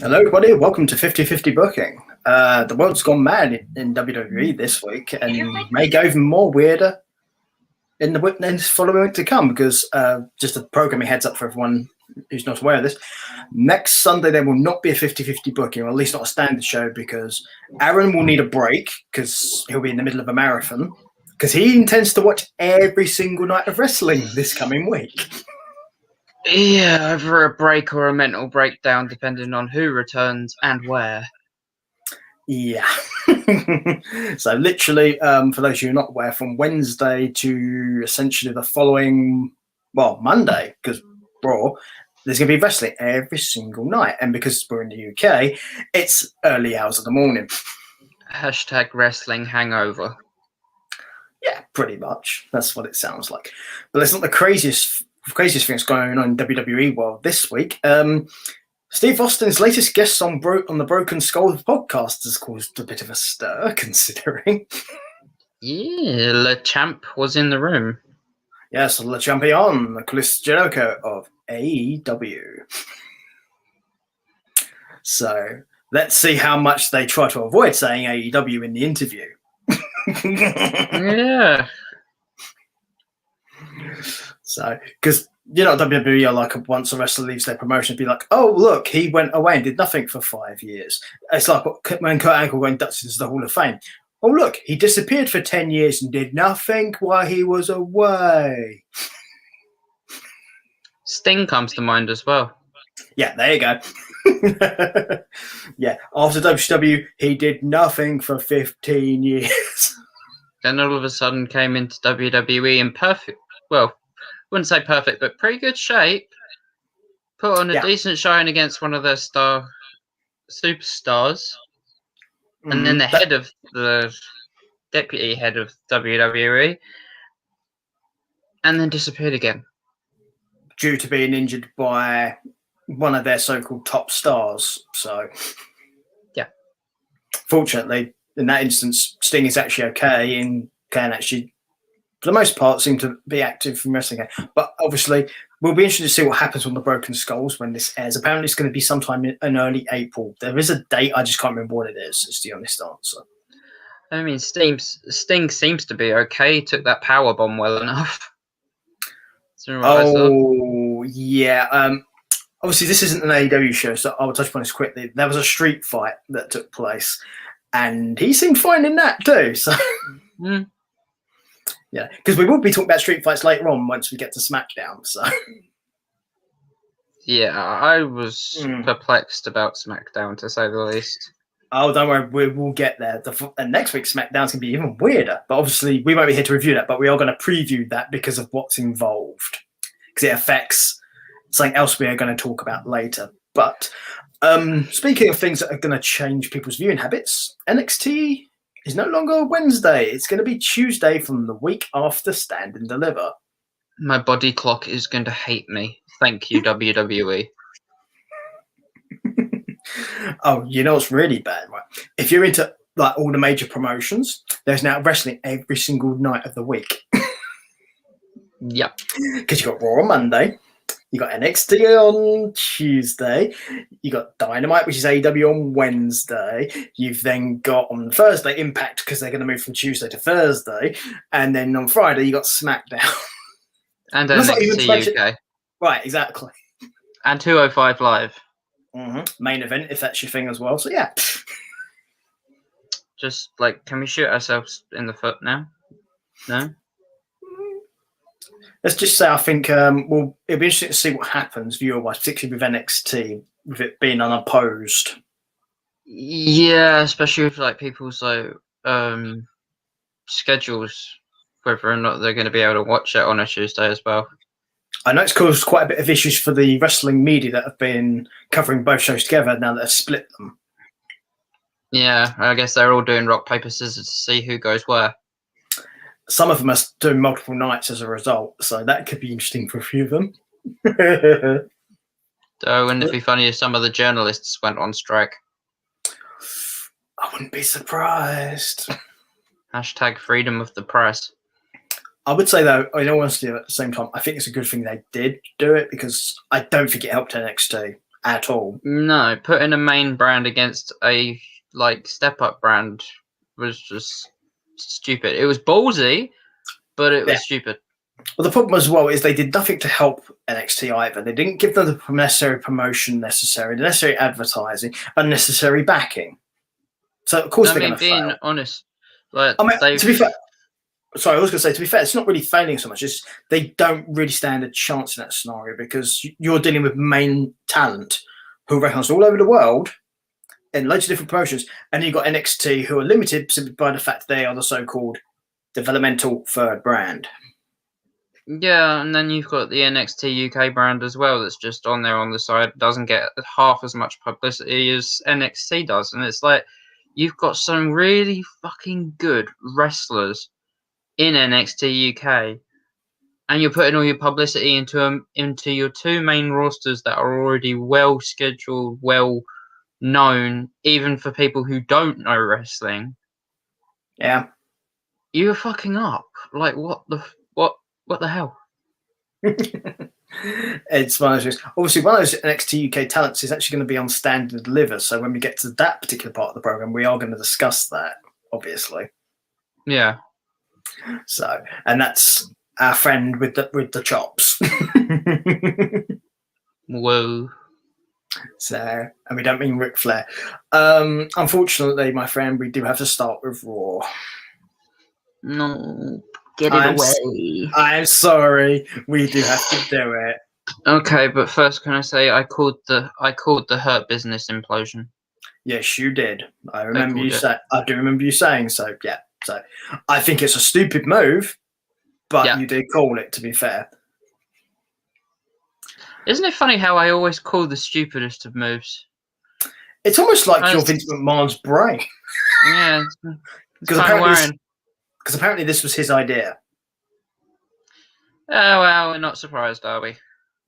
Hello, everybody. Welcome to 50-50 Booking. The world's gone mad in WWE this week and may go even more weirder in the following week to come because just a programming heads up for everyone who's not aware of this. Next Sunday, there will not be a 50-50 Booking, or at least not a standard show, because Aaron will need a break because he'll be in the middle of a marathon because he intends to watch every single night of wrestling this coming week. Yeah, either a break or a mental breakdown, depending on who returns and where. Yeah. So literally, for those of you who are not aware, from Wednesday to essentially the following, Monday, because Raw, there's going to be wrestling every single night. And because we're in the UK, it's early hours of the morning. Hashtag wrestling hangover. Yeah, pretty much. That's what it sounds like. But it's not the craziest things going on in WWE world this week. Steve Austin's latest guest on the Broken Skull podcast has caused a bit of a stir, considering. Yeah, Le Champ was in the room. Yes, Le Champion, Chris Jericho of AEW. So let's see how much they try to avoid saying AEW in the interview. Yeah. So, because WWE are like, once a wrestler leaves their promotion, be like, oh, look, he went away and did nothing for 5 years. It's like when Kurt Angle went inducted into the Hall of Fame. Oh, look, he disappeared for 10 years and did nothing while he was away. Sting comes to mind as well. Yeah, there you go. Yeah, after WCW, he did nothing for 15 years. Then all of a sudden came into WWE in wouldn't say perfect, but pretty good shape. Put on a decent showing against one of their superstars. And then the deputy head of WWE. And then disappeared again. Due to being injured by one of their so-called top stars. So, yeah. Fortunately, in that instance, Sting is actually okay and can actually, for the most part, seem to be active from wrestling. But obviously, we'll be interested to see what happens on the Broken Skulls when this airs. Apparently, it's going to be sometime in early April. There is a date, I just can't remember what it is. It's the honest answer. I mean, Sting seems to be okay. He took that power bomb well enough. Oh, yeah. Obviously, this isn't an AEW show, so I'll touch upon this quickly. There was a street fight that took place, and he seemed fine in that too. So, yeah, because we will be talking about street fights later on once we get to Smackdown. So, yeah, I was perplexed about Smackdown, to say the least. Oh, don't worry, we'll get there. And next week's Smackdown's going to be even weirder. But obviously, we won't be here to review that, but we are going to preview that because of what's involved. Because it affects something else we are going to talk about later. But speaking of things that are going to change people's viewing habits, NXT is no longer Wednesday. It's going to be Tuesday from the week after Stand and Deliver. My body clock is going to hate me. Thank you, WWE. Oh, you know what's really bad, right? If you're into like all the major promotions, there's now wrestling every single night of the week. Yep. Because you got Raw on Monday, you got NXT on Tuesday, you got Dynamite, which is AEW on Wednesday. You've then got on Thursday Impact because they're going to move from Tuesday to Thursday, and then on Friday you got SmackDown and NXT UK. Right, exactly. And 205 Live. Main event, if that's your thing as well. So yeah. Just like, can we shoot ourselves in the foot now? No. Let's just say I think it'll be interesting to see what happens viewer-wise, particularly with NXT, with it being unopposed. Yeah, especially with like people's schedules, whether or not they're going to be able to watch it on a Tuesday as well. I know it's caused quite a bit of issues for the wrestling media that have been covering both shows together now that have split them. Yeah, I guess they're all doing rock, paper, scissors to see who goes where. Some of them are doing multiple nights as a result, so that could be interesting for a few of them. So wouldn't it be funny if some of the journalists went on strike? I wouldn't be surprised. Hashtag freedom of the press. I would say, though, in all honesty, at the same time, I think it's a good thing they did do it because I don't think it helped NXT at all. No, putting a main brand against a step up brand was just stupid. It was ballsy, but it was stupid. Well, the problem as well is they did nothing to help NXT either. They didn't give them the necessary promotion necessary, the necessary advertising, unnecessary backing. So of course they're going to fail. Being honest, like to be fair, sorry, I was going to say, to be fair, it's not really failing so much. It's they don't really stand a chance in that scenario because you're dealing with main talent who are recognised all over the world in loads of different promotions, and you've got NXT who are limited simply by the fact they are the so-called developmental third brand. Yeah, and then you've got the NXT UK brand as well that's just on there on the side. Doesn't get half as much publicity as NXT does. And it's like, you've got some really fucking good wrestlers in NXT UK, and you're putting all your publicity into your two main rosters that are already well scheduled, well known, even for people who don't know wrestling. Yeah. You're fucking up. Like, what the hell? It's one of those. Obviously, one of those NXT UK talents is actually going to be on Stand and Deliver. So when we get to that particular part of the program, we are going to discuss that, obviously. Yeah. So, and that's our friend with the chops. Whoa. So, and we don't mean Ric Flair. Unfortunately, my friend, we do have to start with Raw. No. Get it away. I'm sorry. We do have to do it. Okay, but first, can I say I called the Hurt Business implosion? Yes, you did. I remember you say. I do remember you saying so. Yeah. So I think it's a stupid move, but you did call it. To be fair, isn't it funny how I always call the stupidest of moves? It's almost like you're Vince McMahon's brain. Yeah, because apparently this was his idea. Oh, well, we're not surprised, are we?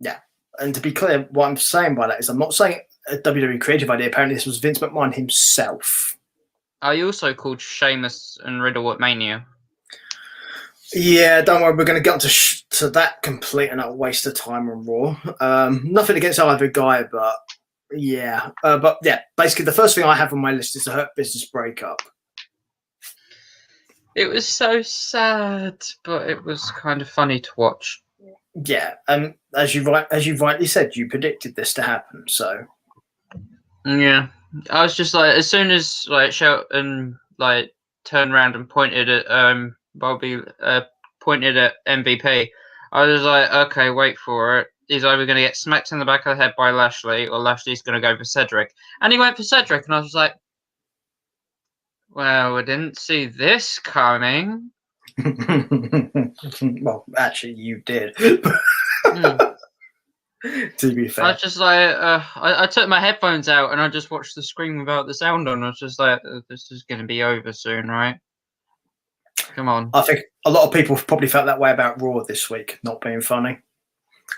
Yeah. And to be clear, what I'm saying by that is I'm not saying a WWE creative idea. Apparently this was Vince McMahon himself. I also called Sheamus and Riddle at Mania. Yeah, don't worry. We're going to get to that complete and utter waste of time on Raw. Nothing against either guy, but yeah. Basically the first thing I have on my list is the Hurt Business breakup. It was so sad, but it was kind of funny to watch. Yeah, and as you rightly said, you predicted this to happen. So yeah, I was just like, as soon as Shelton turned around and pointed at Bobby, pointed at MVP, I was like, okay, wait for it. He's either going to get smacked in the back of the head by Lashley, or Lashley's going to go for Cedric, and he went for Cedric, and I was like, well, I didn't see this coming. Well, actually, you did. To be fair, I was just like, I took my headphones out and I just watched the screen without the sound on. I was just like, this is going to be over soon, right? Come on. I think a lot of people probably felt that way about Raw this week, not being funny.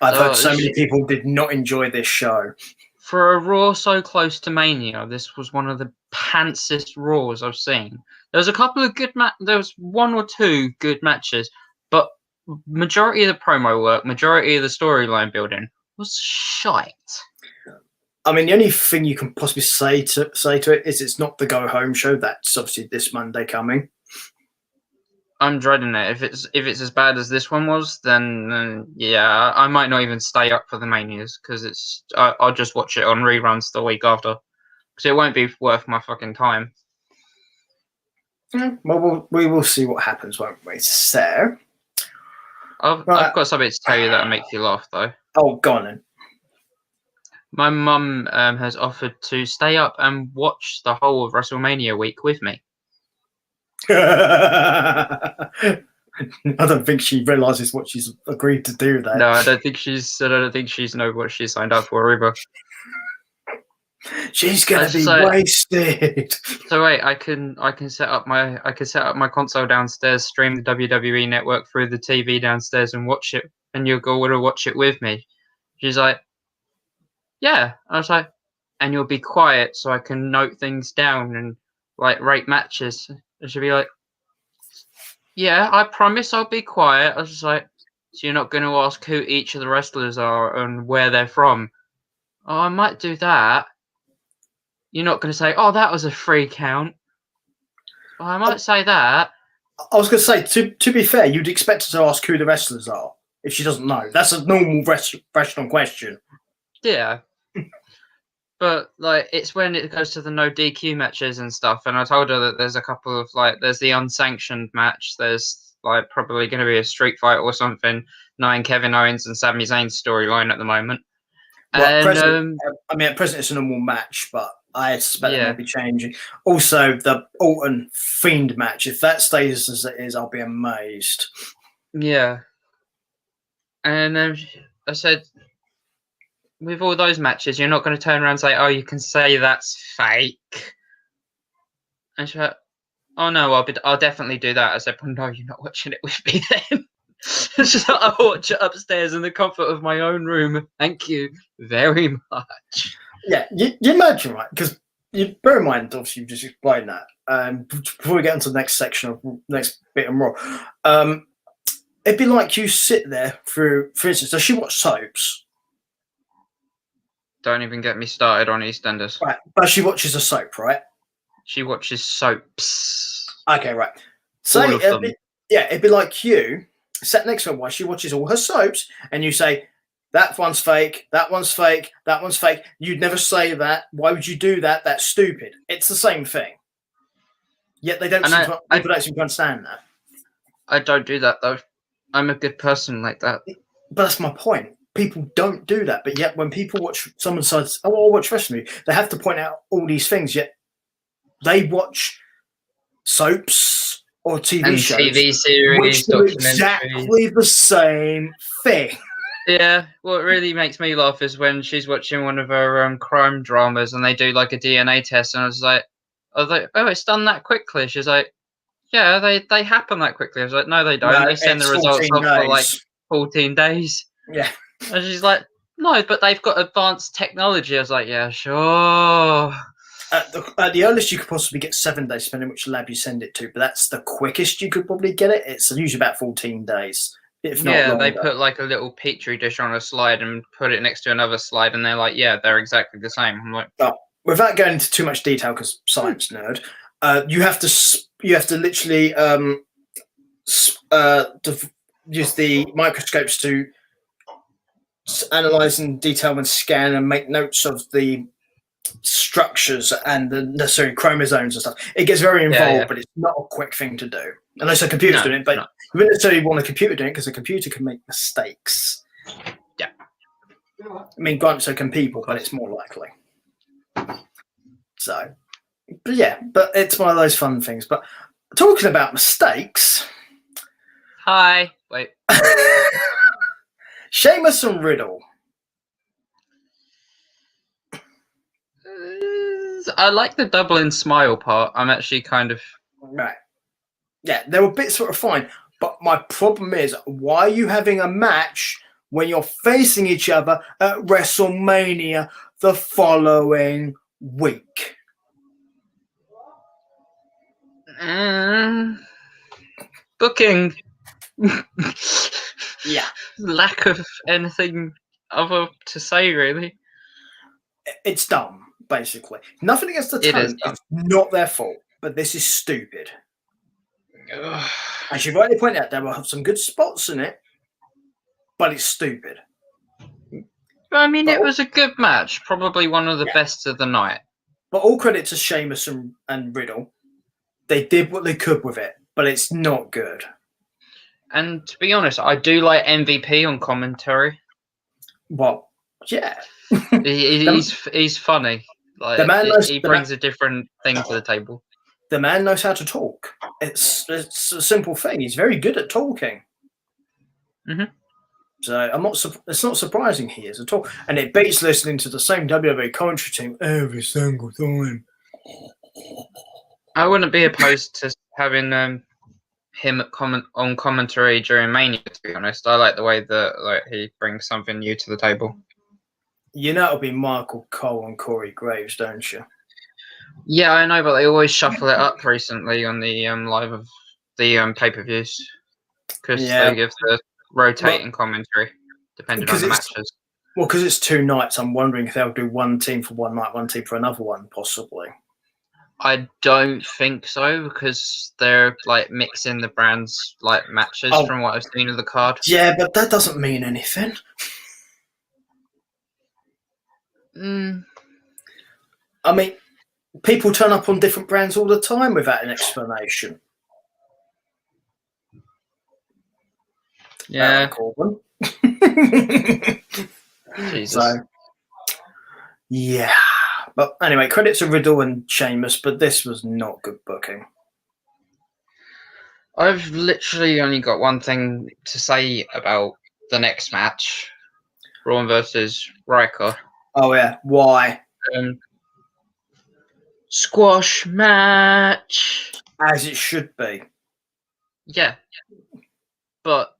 I've heard so many people did not enjoy this show. For a Raw so close to Mania, this was one of the pantsiest Raws I've seen. There was a couple of good there was one or two good matches, but majority of the promo work, majority of the storyline building was shite. I mean, the only thing you can possibly say to it is it's not the go home show. That's obviously this Monday coming. I'm dreading it. If it's as bad as this one was, then yeah, I might not even stay up for the Manias because I'll just watch it on reruns the week after because it won't be worth my fucking time. Yeah, well, we will see what happens, won't we? So, I've got something to tell you that'll make you laugh, though. Oh, go on then. My mum has offered to stay up and watch the whole of WrestleMania week with me. I don't think she realizes what she's agreed to do there. No, I don't think she's know what she signed up for either. She's gonna be wasted. So wait, I can set up my console downstairs, stream the WWE Network through the TV downstairs, and watch it. And you'll go to watch it with me. She's like, yeah. I was like, and you'll be quiet so I can note things down and rate matches. And she'll be like, yeah, I promise I'll be quiet. I was just like, so you're not going to ask who each of the wrestlers are and where they're from? Oh, I might do that. You're not going to say, oh, that was a free count. Well, I might say that. I was going to say, to be fair, you'd expect her to ask who the wrestlers are if she doesn't know. That's a normal wrestling question. Yeah. But, like, it's when it goes to the no DQ matches and stuff, and I told her that there's a couple of, like, there's the unsanctioned match, there's, like, probably going to be a street fight or something, knowing Kevin Owens and Sami Zayn's storyline at the moment. Well, And, at present, it's a normal match, but I suspect it may be changing. Also, the Orton Fiend match, if that stays as it is, I'll be amazed. Yeah. And I said, with all those matches, you're not going to turn around and say, oh, you can say that's fake. And she went, oh, no, I'll definitely do that. I said, well, no, you're not watching it with me then. So I'll watch it upstairs in the comfort of my own room. Thank you very much. Yeah, you imagine, right? Because you bear in mind, obviously, you just explained that. Before we get into the next section of next bit of Raw, it'd be like you sit there for instance, does she watch soaps? Don't even get me started on EastEnders. Right, but she watches a soap, right? She watches soaps. Okay, right. So it'd be like you sat next to her while she watches all her soaps, and you say, that one's fake, that one's fake, that one's fake. You'd never say that. Why would you do that? That's stupid. It's the same thing. Yet people don't seem to understand that. I don't do that, though. I'm a good person like that. But that's my point. People don't do that. But yet when people watch, someone says, oh, I'll watch wrestling, they have to point out all these things, yet they watch soaps or TV shows. TV series, which do exactly the same thing. Yeah, what really makes me laugh is when she's watching one of her crime dramas and they do like a DNA test, and I was like, oh, it's done that quickly. She's like, yeah, they happen that quickly. I was like, no, they don't. No, they send the results off for like 14 days. Yeah. And she's like, no, but they've got advanced technology. I was like, yeah, sure. At the earliest you could possibly get 7 days, depending which lab you send it to, but that's the quickest you could probably get it. It's usually about 14 days. If not longer. They put like a little petri dish on a slide and put it next to another slide, and they're like, yeah, they're exactly the same. I'm like, without going into too much detail, because science nerd, you have to literally use the microscopes to analyze in detail and scan and make notes of the structures and the necessary chromosomes and stuff. It gets very involved, but it's not a quick thing to do unless a computer's doing it. But you wouldn't necessarily want a computer doing it because a computer can make mistakes. Yeah. I mean, granted, so can people, but it's more likely. So, but it's one of those fun things. But talking about mistakes. Hi. Wait. Sheamus and Riddle. I like the double in smile part. I'm actually kind of... Right. Yeah, there were bits that were fine. But my problem is, why are you having a match when you're facing each other at WrestleMania the following week? Booking. Yeah. Lack of anything other to say, really. It's dumb, basically. Nothing against the talent. It's not their fault, but this is stupid. As you rightly point out, there will have some good spots in it, but it's stupid. I mean, it was a good match. Probably one of the best of the night. But all credit to Sheamus and Riddle. They did what they could with it, but it's not good. And to be honest, I do like MVP on commentary. Well, yeah. he's funny. Like, the man he brings a different thing to the table. The man knows how to talk. It's a simple thing. He's very good at talking. Mm-hmm. So it's not surprising he is at all. And it beats listening to the same WWE commentary team every single time. I wouldn't be opposed to having him on commentary during Mania, to be honest. I like the way that he brings something new to the table. You know it'll be Michael Cole and Corey Graves, don't you? Yeah, I know, but they always shuffle it up recently on the live of the pay-per-views because they give the rotating commentary depending on the matches. Well, because it's 2 nights, I'm wondering if they'll do one team for one night, one team for another one, possibly. I don't think so, because they're like mixing the brands like matches from what I've seen of the card. Yeah, but that doesn't mean anything. I mean, people turn up on different brands all the time without an explanation. Yeah. Corbin. Jesus. So, yeah. But anyway, credit to Riddle and Sheamus, but this was not good booking. I've literally only got one thing to say about the next match. Braun versus Riker. Oh, yeah. Why? Squash match. As it should be. Yeah. But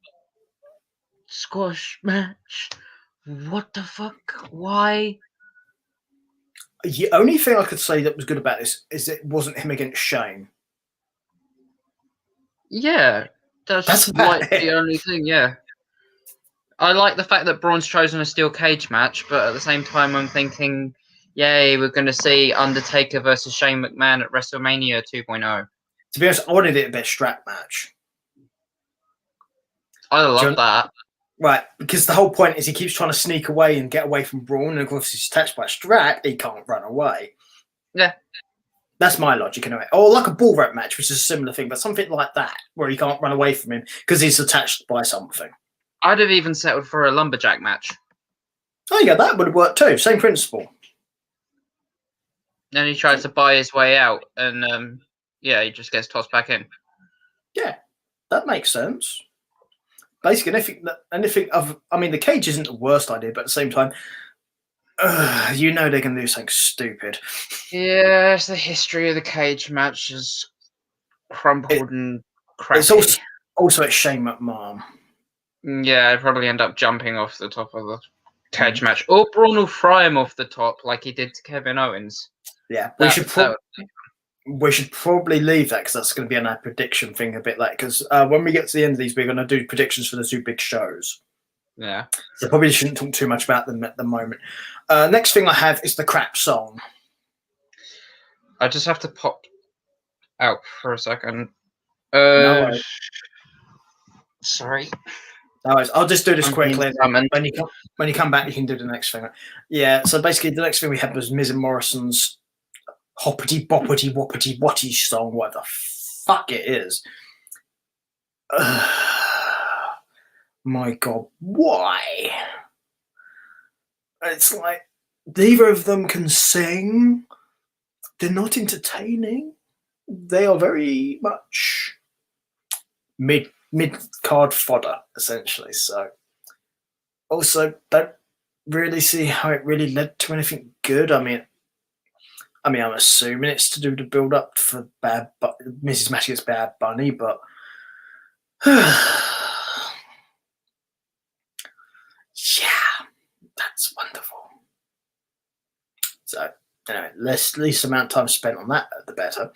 squash match. What the fuck? Why? The only thing I could say that was good about this is it wasn't him against Shane. Yeah. That's like the only thing, yeah. I like the fact that Braun's chosen a steel cage match, but at the same time I'm thinking, yay, we're going to see Undertaker versus Shane McMahon at WrestleMania 2.0. To be honest, I wanted it a bit strap match. I love that. Right, because the whole point is he keeps trying to sneak away and get away from Braun, and of course he's attached by a strap, he can't run away. Yeah. That's my logic anyway. Or like a bull rope match, which is a similar thing, but something like that, where he can't run away from him because he's attached by something. I'd have even settled for a lumberjack match. Oh, yeah, that would have worked too. Same principle. Then he tries to buy his way out, and yeah, he just gets tossed back in. Yeah, that makes sense. Basically, anything of, I mean, the cage isn't the worst idea, but at the same time, you know they're going to do something stupid. Yes, the history of the cage match is crumpled and crappy. It's also at Shane McMahon. Yeah, I'd probably end up jumping off the top of the cage match. Or Braun will fry him off the top like he did to Kevin Owens. Yeah, we should probably leave that because that's going to be a prediction thing a bit like, because when we get to the end of these, we're going to do predictions for the 2 big shows. Yeah. So probably shouldn't talk too much about them at the moment. Next thing I have is the crap song. I just have to pop out for a second. No worries. Sorry. No worries. I'll just do this quickly. When you come back, you can do the next thing. Yeah, so basically the next thing we had was Miz and Morrison's hoppity boppity whoppity whatty song, what the fuck it is. My God, why? It's like neither of them can sing. They're not entertaining. They are very much mid card fodder, essentially. So also don't really see how it really led to anything good. I mean, I'm assuming it's to do the build up for Mrs. Matthews' Bad Bunny, but yeah, that's wonderful. So anyway, least amount of time spent on that, the better.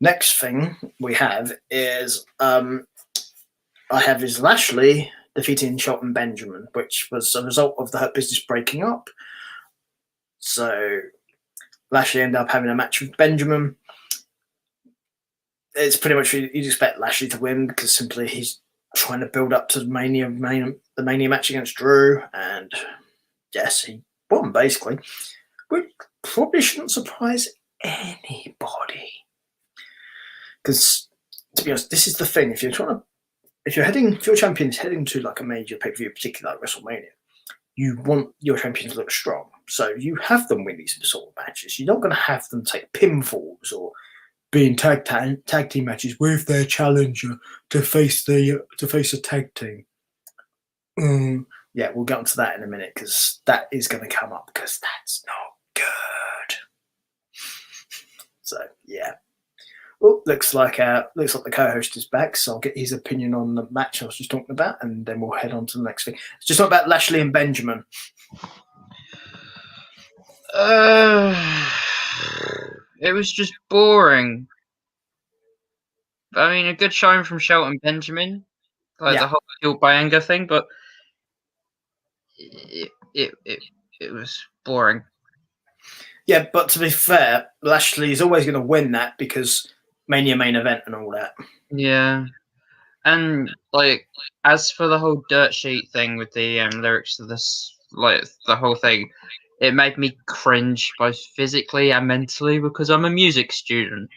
Next thing we have is Lashley defeating Shelton Benjamin, which was a result of the Hurt Business breaking up. So Lashley ended up having a match with Benjamin. It's pretty much you'd expect Lashley to win because simply he's trying to build up to the Mania match against Drew, and yes, he won basically, which probably shouldn't surprise anybody. Because to be honest, this is the thing: if your champion is heading to like a major pay-per-view, particularly like WrestleMania, you want your champion to look strong. So you have them win these sort of matches. You're not going to have them take pinfalls or be in tag team matches with their challenger to face a tag team. Yeah, we'll get onto that in a minute because that is going to come up because that's not good. So yeah. Well, looks like the co-host is back, so I'll get his opinion on the match I was just talking about, and then we'll head on to the next thing. It's just not about Lashley and Benjamin. It was just boring. I mean, a good showing from Shelton Benjamin, the whole Kill by Anger thing, but it was boring. Yeah, but to be fair, Lashley is always going to win that because Mania main event and all that. Yeah. And like, as for the whole dirt sheet thing with the lyrics to this, like the whole thing, it made me cringe both physically and mentally because I'm a music student.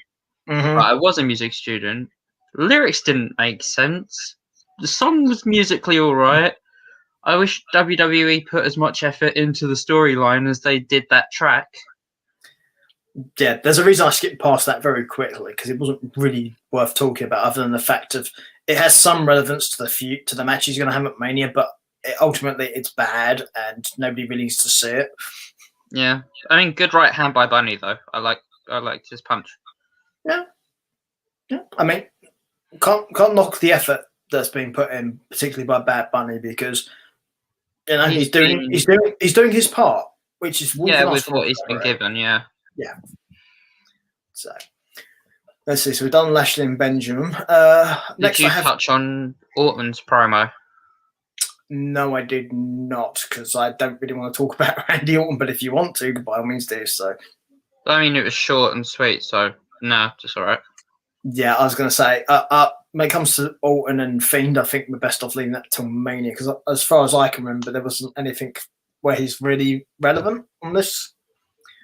Mm-hmm. But I was a music student. Lyrics didn't make sense. The song was musically alright. I wish WWE put as much effort into the storyline as they did that track. Yeah, there's a reason I skipped past that very quickly because it wasn't really worth talking about, other than the fact of it has some relevance to the match he's going to have at Mania, but ultimately it's bad and nobody really needs to see it. Yeah, I mean, good right hand by Bunny though. I liked his punch. Yeah. I mean, can't knock the effort that's been put in, particularly by Bad Bunny, because he's doing his part, which is with what he's been given. Yeah. So let's see. So we've done Lashley and Benjamin. Did you touch on Orton's promo? No, I did not, because I don't really want to talk about Randy Orton. But if you want to, by all means do so. I mean, it was short and sweet, so nah, just all right. Yeah, I was going to say, when it comes to Orton and Fiend, I think we're best off leaving that till Mania, because as far as I can remember, there wasn't anything where he's really relevant on this.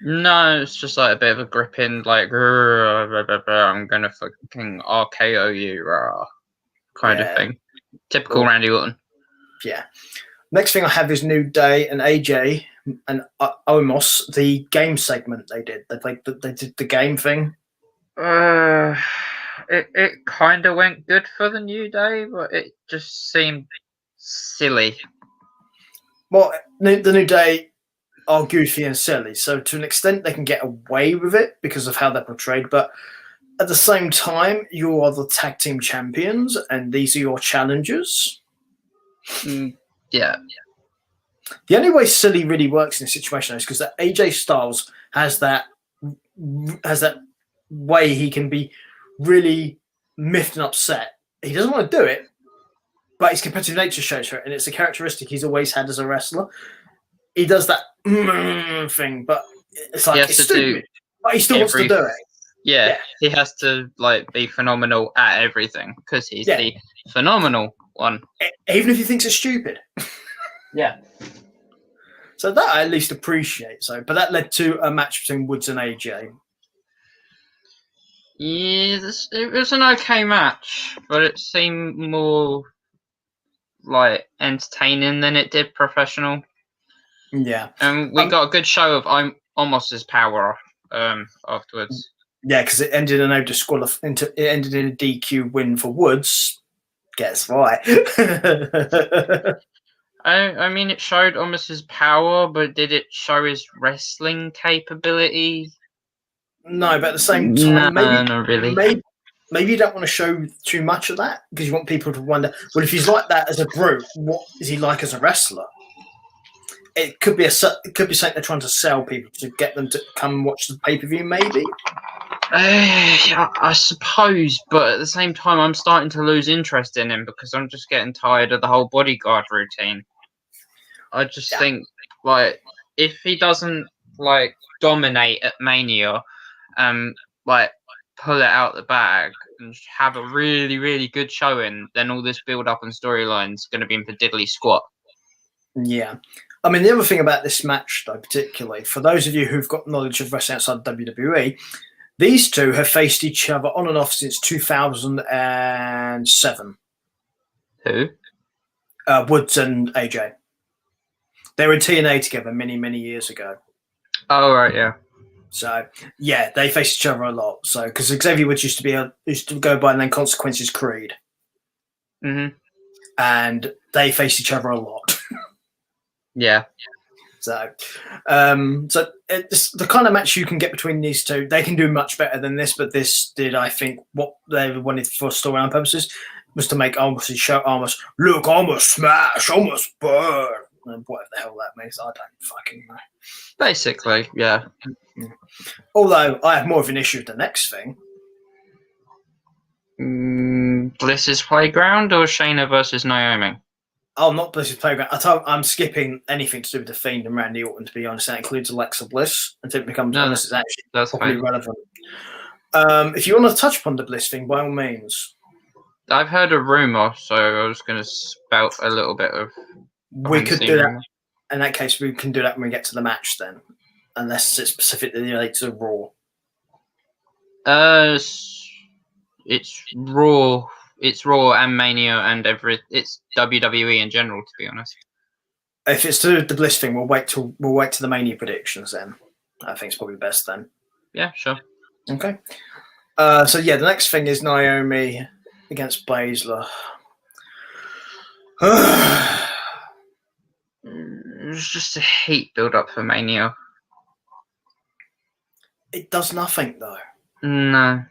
No, it's just like a bit of a gripping, like, I'm going to fucking RKO you, kind of thing. Typical Randy Orton. Yeah. Next thing I have is New Day and AJ and Omos, the game segment they did. They did the game thing. It kind of went good for the New Day, but it just seemed silly. Well, the New Day are goofy and silly, so to an extent they can get away with it because of how they're portrayed, but at the same time, you are the tag team champions and these are your challengers. Yeah. The only way silly really works in this situation is because that AJ Styles has that way he can be really miffed and upset. He doesn't want to do it, but his competitive nature shows for it, and it's a characteristic he's always had as a wrestler. He does that thing, but it's like it's stupid. But he still wants to do it. Yeah, he has to like be phenomenal at everything because he's the phenomenal one. Even if he thinks it's stupid. Yeah. So that I at least appreciate. But that led to a match between Woods and AJ. Yeah, it was an okay match, but it seemed more like entertaining than it did professional. Yeah. And we got a good show of Omos's power afterwards. Yeah, because it ended in it ended in a DQ win for Woods. Guess why? I mean, it showed Omos's power, but did it show his wrestling capability? No, but at the same time, not really. Maybe you don't want to show too much of that because you want people to wonder, well, if he's like that as a brute, what is he like as a wrestler? It could be something they're trying to sell people to get them to come watch the pay-per-view, maybe. I suppose, but at the same time, I'm starting to lose interest in him because I'm just getting tired of the whole bodyguard routine. I just think, like, if he doesn't like dominate at Mania, like pull it out the bag and have a really, really good showing, then all this build-up and storyline is going to be in for diddly squat. Yeah. I mean, the other thing about this match, though, particularly, for those of you who've got knowledge of wrestling outside WWE, these two have faced each other on and off since 2007. Who? Woods and AJ. They were in TNA together many, many years ago. Oh, right, yeah. So, yeah, they faced each other a lot. So, because Xavier Woods used to go by the name Consequences Creed. Mm-hmm. And they faced each other a lot. Yeah. So it's the kind of match you can get between these two. They can do much better than this, but this did, I think, what they wanted for storyline purposes was to make Omos show Omos, look, Omos smash, Omos burn, and whatever the hell that means, I don't fucking know. Basically, yeah. Although I have more of an issue with the next thing. Bliss's Playground or Shayna versus Naomi? Oh, not Bliss's Playground. I'm skipping anything to do with The Fiend and Randy Orton, to be honest. That includes Alexa Bliss until it becomes, No, unless it's actually that's properly fine. relevant. If you want to touch upon the Bliss thing, by all means. I've heard a rumor, so I was going to spout a little bit of. We could do rumor. that. In that case, we can do that when we get to the match then, unless it's specifically related to Raw. It's Raw. It's Raw and Mania and it's WWE in general, to be honest. If it's to the Bliss thing, we'll wait to the Mania predictions then. I think it's probably best then. Yeah, sure. Okay. So yeah, the next thing is Naomi against Baszler. It's just a heat build up for Mania. It does nothing though. No.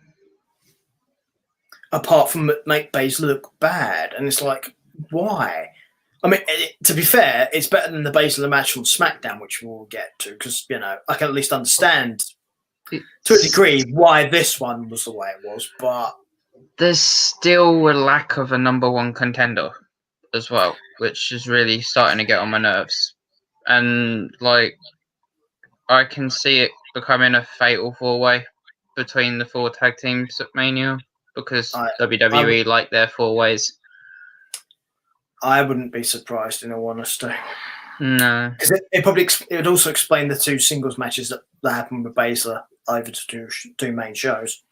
Apart from make Baszler look bad, and it's like, why? I mean, to be fair, it's better than the Baszler match on SmackDown, which we'll get to, because I can at least understand to a degree why this one was the way it was, but there's still a lack of a number one contender as well, which is really starting to get on my nerves. And I can see it becoming a fatal four-way between the 4 tag teams at Mania, because WWE like their 4 ways. I wouldn't be surprised, in all honesty. No, because it would also explain the 2 singles matches that happened with Baszler over to 2 main shows.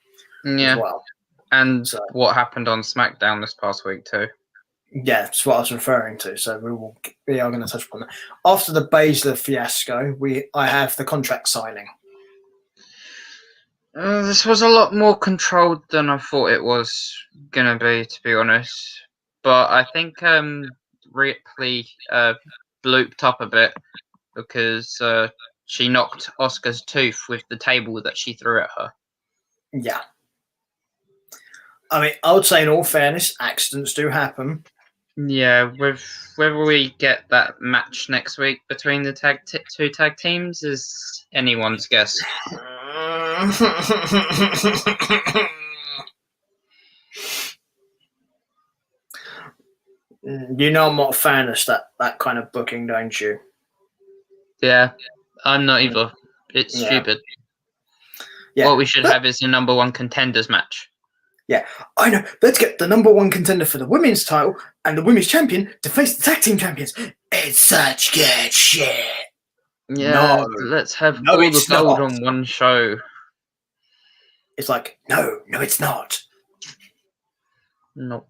Yeah, as well. And what happened on SmackDown this past week too. Yeah, that's what I was referring to. So we are going to touch upon that. After the Baszler fiasco, I have the contract signing. This was a lot more controlled than I thought it was going to be honest. But I think Ripley blooped up a bit because she knocked Asuka's tooth with the table that she threw at her. Yeah. I mean, I would say in all fairness, accidents do happen. Yeah, with whether we get that match next week between the 2 tag teams is anyone's guess. You know I'm not a fan of that kind of booking, don't you? Yeah, I'm not either. It's stupid. Yeah. What we should have is a number one contenders match. Yeah, I know. Let's get the number one contender for the women's title and the women's champion to face the tag team champions. It's such good shit. Yeah, let's have all the gold on one show. It's like, no, it's not. No.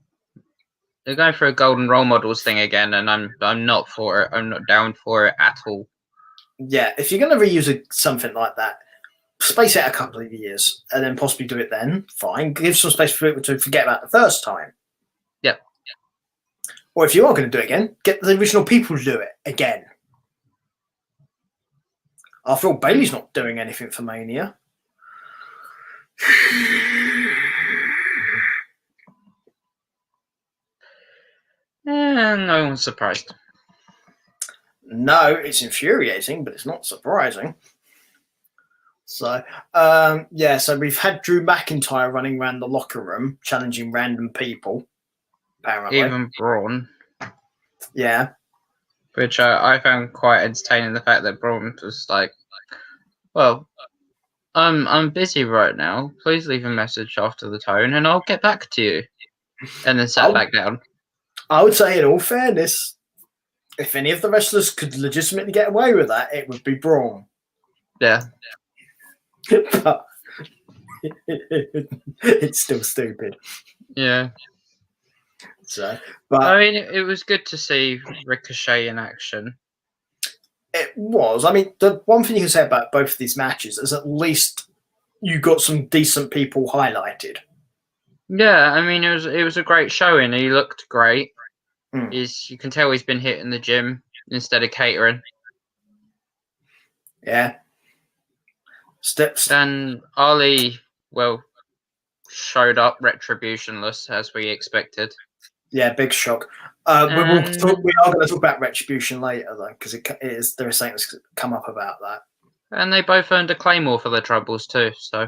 They're going for a golden role models thing again, and I'm not for it. I'm not down for it at all. Yeah, if you're going to reuse something like that, space it a couple of years and then possibly do it then, fine. Give some space for people to forget about the first time. Yep. Or if you are going to do it again, get the original people to do it again. After all, Bayley's not doing anything for Mania. No one's surprised. No, it's infuriating, but it's not surprising. So, so we've had Drew McIntyre running around the locker room, challenging random people, apparently. Even Braun. Yeah. Which I found quite entertaining, the fact that Braun was like, well, I'm busy right now. Please leave a message after the tone and I'll get back to you. And then sat back down. I would say, in all fairness, if any of the wrestlers could legitimately get away with that, it would be Braun. Yeah. But it's still stupid. Yeah. So, but I mean, it was good to see Ricochet in action. It was. I mean, the one thing you can say about both of these matches is at least you got some decent people highlighted. Yeah, I mean, it was a great showing. He looked great. You can tell he's been hitting the gym instead of catering. Yeah. Then Ali, showed up retributionless as we expected. Yeah, big shock. We are going to talk about Retribution later, though, because there is something that's come up about that. And they both earned a Claymore for their troubles too. So.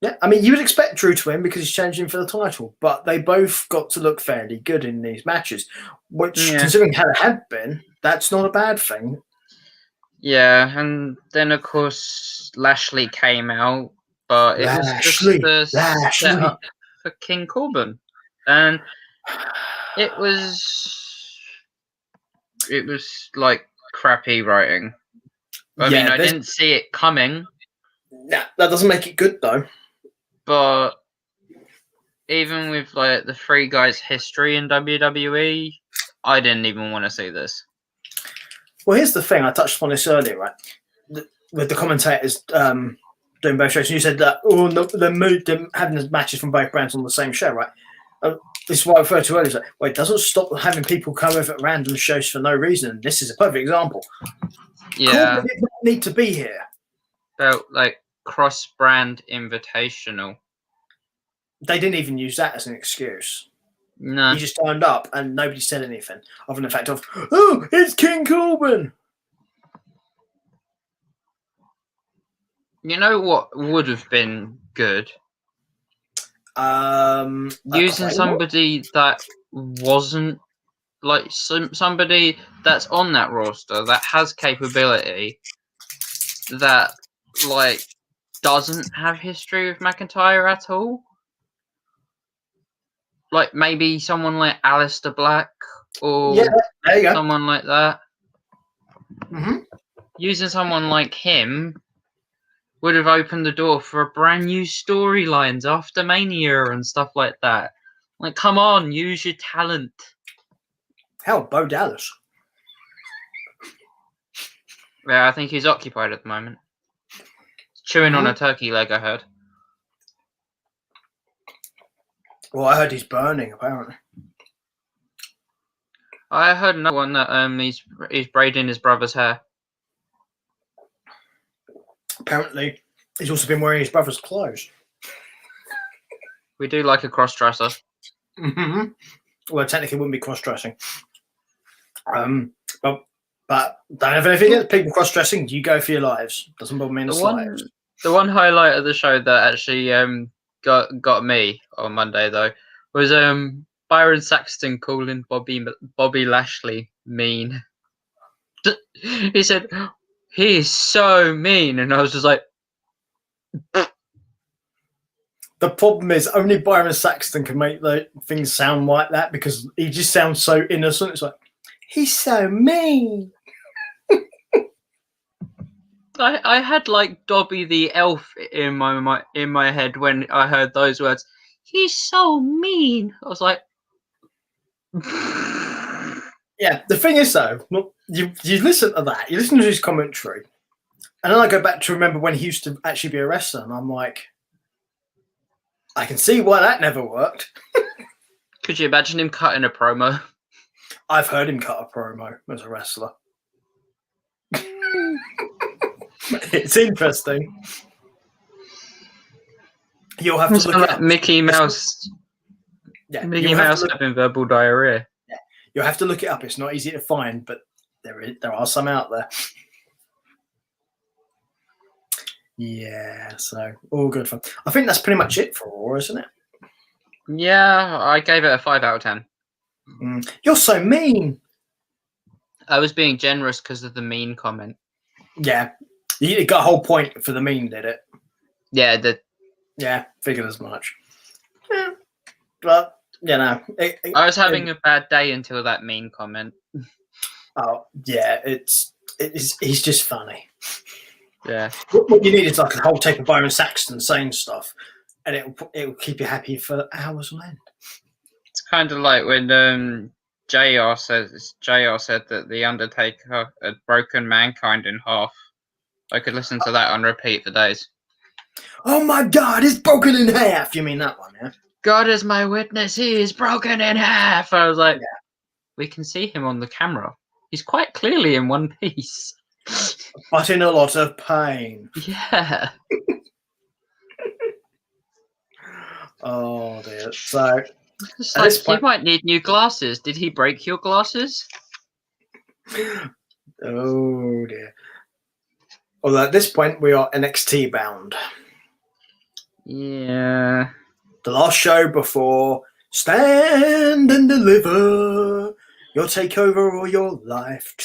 Yeah, I mean, you would expect Drew to win because he's changing for the title, but they both got to look fairly good in these matches, which, considering how it had been, that's not a bad thing. Yeah, and then of course Lashley came out, but it was just the setup for King Corbin, and it was like crappy writing. I mean, I didn't see it coming. Nah, that doesn't make it good though. But even with like the three guys' history in WWE, I didn't even want to see this. Well, here's the thing. I touched upon this earlier, right? With the commentators doing both shows, and you said that they're having the matches from both brands on the same show, right? This is what I referred to earlier. Well, it doesn't stop having people come over at random shows for no reason. This is a perfect example. Yeah, Corbin did not need to be here. Felt like cross-brand invitational. They didn't even use that as an excuse. No. He just turned up and nobody said anything, other than the fact of, oh, it's King Corbin. You know what would have been good? Using somebody that wasn't like somebody that's on that roster that has capability that like doesn't have history with McIntyre at all. Like maybe someone like Aleister Black or someone like that. Mm-hmm. Using someone like him would have opened the door for a brand new storylines after Mania and stuff like that. Like, come on, use your talent. Hell, Bo Dallas. Yeah, I think he's occupied at the moment. Chewing on a turkey leg, I heard. Well, I heard he's burning, apparently. I heard another one that he's braiding his brother's hair. Apparently, he's also been wearing his brother's clothes. We do like a cross-dresser. Mm-hmm. Well, technically, it wouldn't be cross-dressing. But don't have anything against people cross-dressing. You go for your lives. Doesn't bother me in the slightest. The one highlight of the show that actually got me on Monday though was Byron Saxton calling Bobby Lashley mean. He said he is so mean, and I was just like. The problem is only Byron Saxton can make things sound like that because he just sounds so innocent. It's like he's so mean. I had like Dobby the elf in my head when I heard those words. He's so mean. I was like, yeah. The thing is, though, you listen to that, you listen to his commentary, and then I go back to remember when he used to actually be a wrestler, and I'm like, I can see why that never worked. Could you imagine him cutting a promo? I've heard him cut a promo as a wrestler. It's interesting. You'll have to look like Mickey Mouse. Yeah, Mickey Mouse having verbal diarrhea. Yeah, you'll have to look it up. It's not easy to find, but there are some out there. Yeah, so all good fun. I think that's pretty much it for Raw, isn't it? Yeah, I gave it a 5 out of 10. You're so mean. I was being generous because of the mean comment. Yeah, you got a whole point for the mean, did it? Yeah, it did. Yeah, figured as much. Yeah, but you know, I was having a bad day until that mean comment. Oh yeah, he's just funny. Yeah. What you need is like a whole tape of Byron Saxton saying stuff, and it'll keep you happy for hours on end. It's kind of like when JR said that the Undertaker had broken mankind in half. I could listen to that on repeat for days. Oh my God, it's broken in half. You mean that one, yeah? God is my witness, he is broken in half. I was like, yeah. We can see him on the camera. He's quite clearly in one piece. But in a lot of pain. Yeah. Oh dear. So it's like, you might need new glasses. Did he break your glasses? Oh dear. Well, at this point, we are NXT bound. Yeah. The last show before Stand and Deliver, your takeover or your life.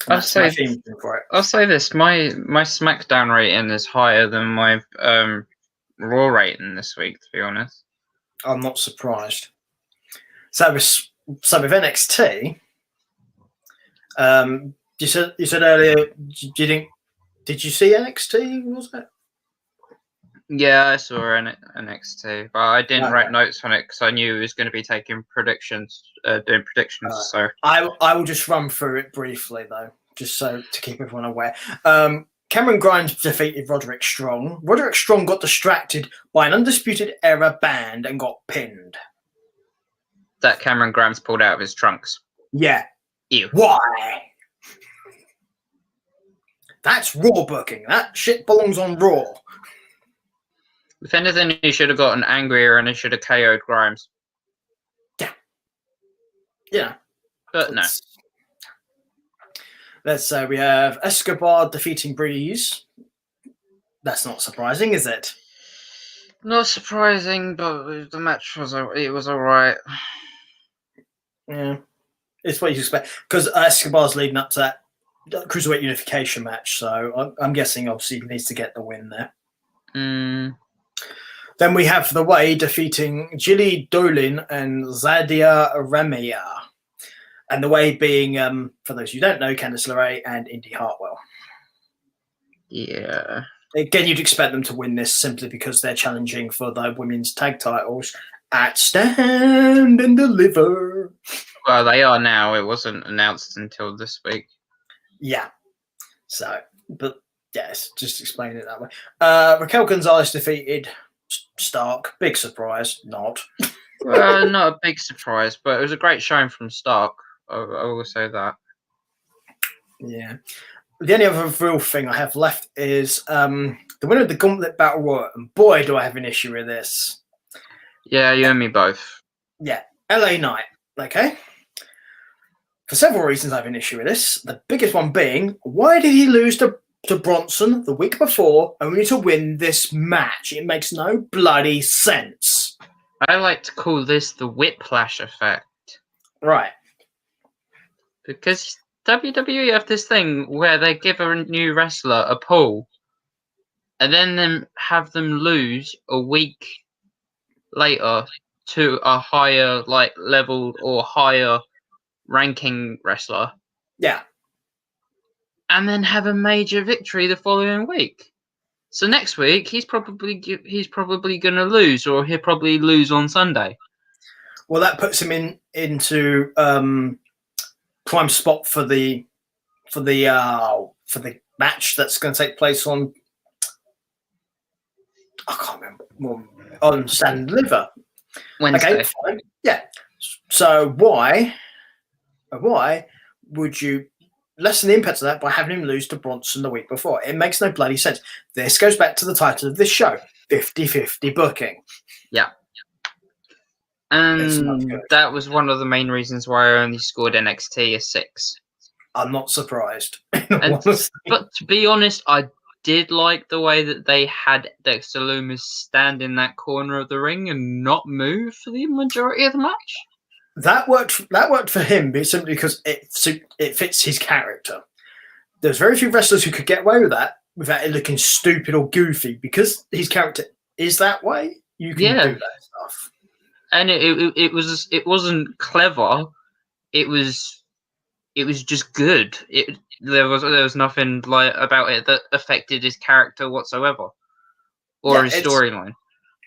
That's my theme for it. I'll say this: my SmackDown rating is higher than my Raw rating this week. To be honest, I'm not surprised. So with NXT, you said earlier, did you see NXT? Was it? Yeah, I saw NXT, but I didn't write notes on it because I knew it was going to be taking predictions, doing predictions. So I will just run through it briefly though, just so to keep everyone aware. Cameron Grimes defeated Roderick Strong. Roderick Strong got distracted by an Undisputed Era band and got pinned. That Cameron Grimes pulled out of his trunks. Yeah. Ew. Why? That's Raw booking. That shit belongs on Raw. If anything, he should have gotten angrier and he should have KO'd Grimes. Yeah. Yeah. But no. Let's say we have Escobar defeating Breeze. That's not surprising, is it? Not surprising, but the match was alright. Yeah. It's what you expect. Because Escobar's leading up to that Cruiserweight Unification match, so I'm guessing obviously he needs to get the win there. Then we have The Way defeating Jilly Dolin and Zadia Ramia. And The Way being, for those who don't know, Candice LeRae and Indy Hartwell. Yeah. Again, you'd expect them to win this simply because they're challenging for the women's tag titles at Stand and Deliver. Well, they are now. It wasn't announced until this week. Yeah. So, but yes, just explain it that way. Raquel Gonzalez defeated Stark. Big surprise. Not. Well, not a big surprise, but it was a great showing from Stark. I will say that. Yeah. The only other real thing I have left is the winner of the Gauntlet Battle Royal. And boy, do I have an issue with this. Yeah, you and me both. Yeah. LA Knight. Okay. For several reasons, I have an issue with this. The biggest one being, why did he lose to Bronson the week before only to win this match? It makes no bloody sense. I like to call this the whiplash effect. Right. Because WWE have this thing where they give a new wrestler a pull and then have them lose a week later to a higher level or higher ranking wrestler. Yeah. And then have a major victory the following week. So next week he's probably going to lose, or he'll probably lose on Sunday. Well, that puts him into prime spot for the match that's going to take place on. I can't remember, on Stand and Deliver. Wednesday. Okay, fine. Yeah. So why would you lessen the impact of that by having him lose to Bronson the week before? It makes no bloody sense. This goes back to the title of this show, 50-50 booking. Yeah. And that was one of the main reasons why I only scored NXT a 6. I'm not surprised. But to be honest, I did like the way that they had Dexter Lumis stand in that corner of the ring and not move for the majority of the match. That worked for him, but simply because it fits his character. There's very few wrestlers who could get away with that without it looking stupid or goofy. Because his character is that way, you can do that stuff. And it wasn't clever. It was just good. There was nothing about it that affected his character whatsoever, or his storyline.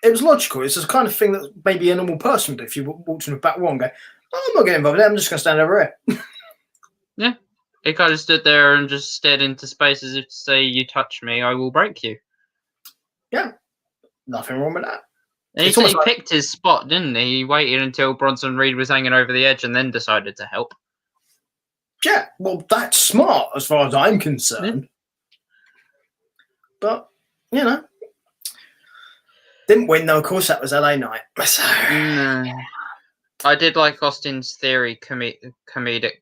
It was logical. It's the kind of thing that maybe a normal person would do. If you walked in a back wall and go, "Oh, I'm not getting involved. I'm just going to stand over here." Yeah, he kind of stood there and just stared into space as if to say, "You touch me, I will break you." Yeah, nothing wrong with that. And he picked his spot, didn't he? He waited until Bronson Reed was hanging over the edge and then decided to help. Yeah, well, that's smart as far as I'm concerned. Yeah. But, didn't win though. Of course, that was LA Knight. So, I did like Austin's Theory's comedic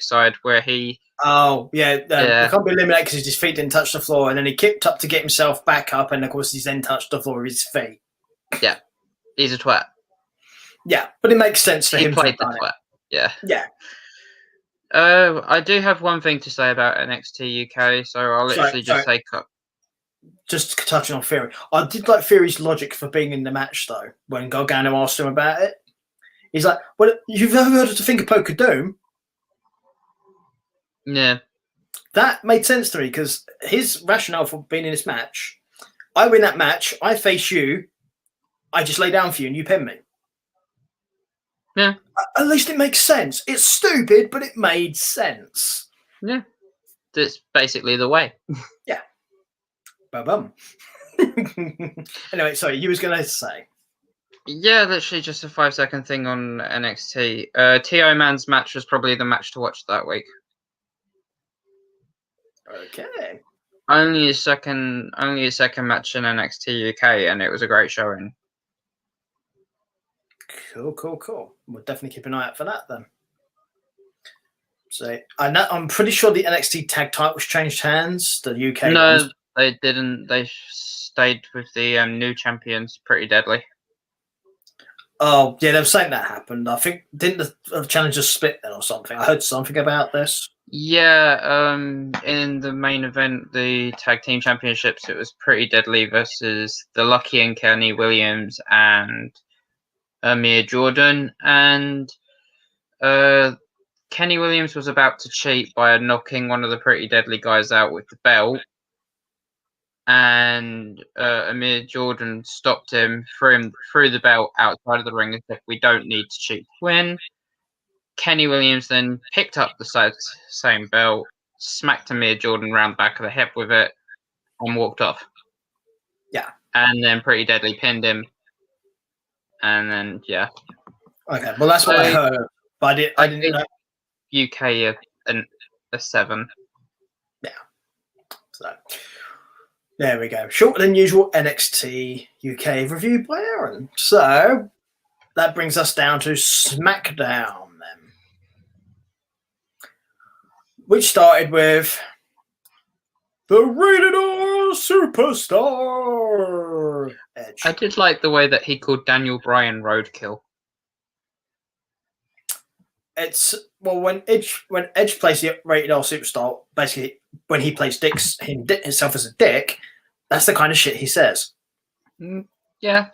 side where he. Oh, yeah. Yeah. He can't be eliminated because his feet didn't touch the floor, and then he kicked up to get himself back up, and of course he's then touched the floor with his feet. Yeah, he's a twat. Yeah, but it makes sense for him to have done twat. Yeah. Yeah. I do have one thing to say about NXT UK, so I'll literally take up. Just touching on Theory. I did like Theory's logic for being in the match, though, when Gargano asked him about it. He's like, well, you've never heard of the Finger Poke of Doom? Yeah. That made sense to me, because his rationale for being in this match, I win that match, I face you, I just lay down for you and you pin me. Yeah. At least it makes sense. It's stupid, but it made sense. Yeah. That's basically the way. Yeah. Ba-bum. Anyway, sorry, you was going to say. Yeah, literally just a 5-second thing on NXT. T.O. Man's match was probably the match to watch that week. Okay. Only a second match in NXT UK, and it was a great showing. Cool. We'll definitely keep an eye out for that then. So I'm pretty sure the NXT tag titles changed hands. The UK ones. They didn't. They stayed with the new champions, Pretty Deadly. Oh yeah, they were saying that happened. I think didn't the challengers split then or something? I heard something about this. Yeah, in the main event, the tag team championships, it was Pretty Deadly versus the Lucky and Kenny Williams and Amir Jordan, and Kenny Williams was about to cheat by knocking one of the Pretty Deadly guys out with the belt, and Amir Jordan stopped him, threw the belt outside of the ring and said, "We don't need to cheat to win." Kenny Williams then picked up the same belt, smacked Amir Jordan round the back of the head with it, and walked off. Yeah. And then Pretty Deadly pinned him. And then, yeah. Okay, well, that's what I heard. But I didn't know. UK a 7. Yeah. So, there we go. Shorter than usual NXT UK review by Aaron. So, that brings us down to Smackdown then. Which started with the Rated R Superstar Edge. I did like the way that he called Daniel Bryan Roadkill. It's when Edge plays the Rated R Superstar, basically when he plays himself as a dick, that's the kind of shit he says. Yeah,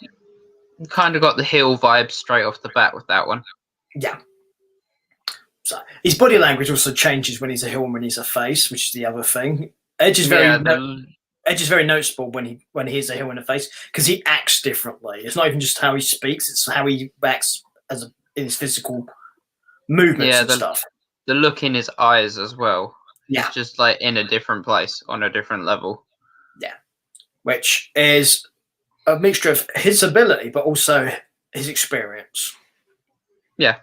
kind of got the heel vibe straight off the bat with that one. Yeah. So his body language also changes when he's a heel and when he's a face, which is the other thing. Edge is very noticeable when he's a heel and a face because he acts differently. It's not even just how he speaks; it's how he acts in his physical movements and stuff. The look in his eyes as well. Yeah, it's just like in a different place on a different level. Yeah, which is a mixture of his ability but also his experience. Yeah.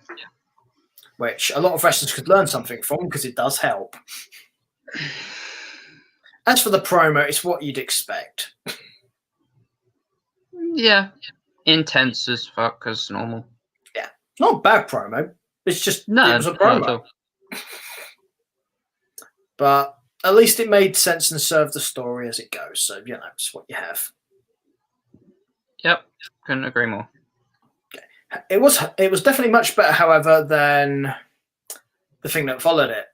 Which a lot of wrestlers could learn something from because it does help. As for the promo, it's what you'd expect. Yeah. Intense as fuck as normal. Yeah. Not a bad promo. It's just it was a promo. But at least it made sense and served the story as it goes. So, it's what you have. Yep. Couldn't agree more. It was definitely much better, however, than the thing that followed it.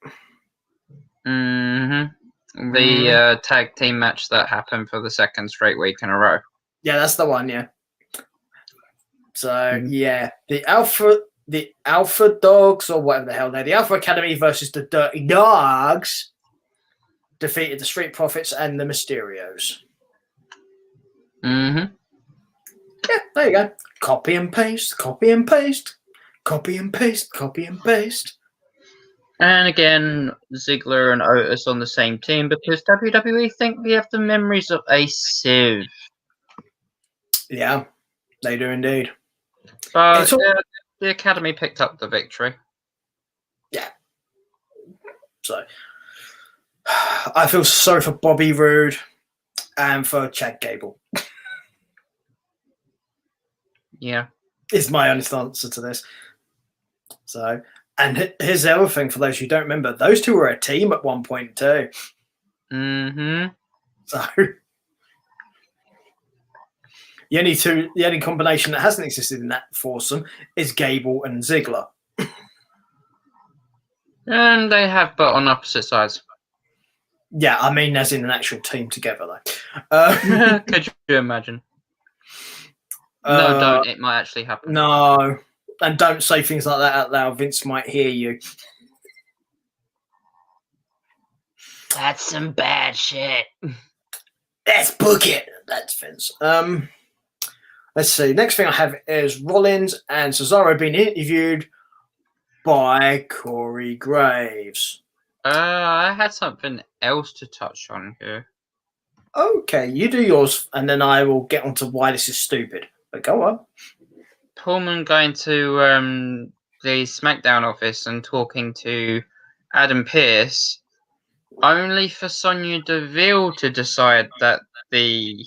Mm-hmm. The tag team match that happened for the second straight week in a row. Yeah, that's the one, yeah. So, yeah. The Alpha Dogs, or whatever the hell they're, the Alpha Academy versus the Dirty Dogs defeated the Street Profits and the Mysterios. Mm-hmm. Yeah, there you go. Copy and paste, copy and paste, copy and paste, copy and paste. And again, Ziggler and Otis on the same team because WWE think we have the memories of a sieve. Yeah, they do indeed. But the Academy picked up the victory. Yeah. So, I feel sorry for Bobby Roode and for Chad Gable. Yeah. is my honest answer to this. So, and here's the other thing for those who don't remember: those two were a team at one point too. Mm-hmm. So, the only combination that hasn't existed in that foursome is Gable and Ziggler. And they have, but on opposite sides. Yeah, I mean, as in an actual team together, though. Could you imagine? No, don't. It might actually happen. No, and don't say things like that out loud. Vince might hear you. That's some bad shit. Let's book it. That's Vince. Let's see. Next thing I have is Rollins and Cesaro being interviewed by Corey Graves. I had something else to touch on here. Okay, you do yours, and then I will get onto why this is stupid. But go on. Pullman going to the Smackdown office and talking to Adam Pearce, only for Sonya Deville to decide that the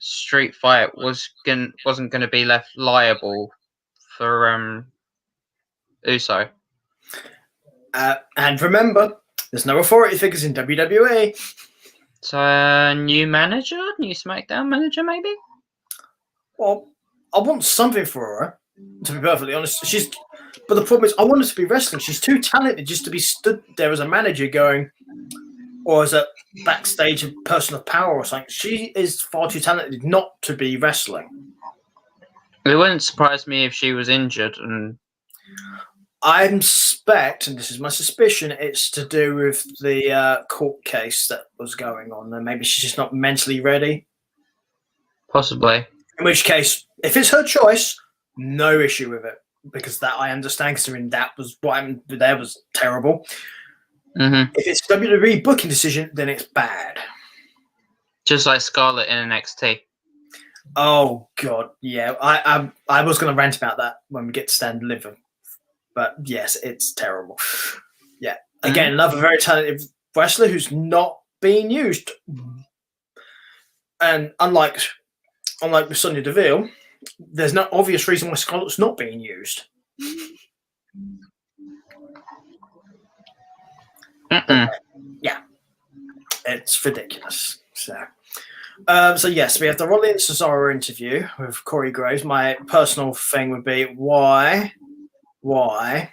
street fight wasn't going to be left liable for Uso. And remember, there's no authority figures in WWE. So, new manager? New SmackDown manager, maybe? Well, I want something for her, to be perfectly honest. But the problem is, I want her to be wrestling. She's too talented just to be stood there as a manager going, or as a backstage person of power or something. She is far too talented not to be wrestling. It wouldn't surprise me if she was injured. And I suspect, and this is my suspicion, it's to do with the court case that was going on. And maybe she's just not mentally ready. Possibly. In which case, if it's her choice, no issue with it. Because that I understand, considering that was what happened there was terrible. Mm-hmm. If it's WWE booking decision, then it's bad. Just like Scarlett in NXT. Oh God, yeah. I was going to rant about that when we get to Stand and Deliver, but yes, it's terrible. Yeah, again, another very talented wrestler who's not being used, and unlike with Sonya Deville, there's no obvious reason why Scarlett's not being used. Yeah, it's ridiculous. So yes, we have the Rollins Cesaro interview with Corey Graves. My personal thing would be why? I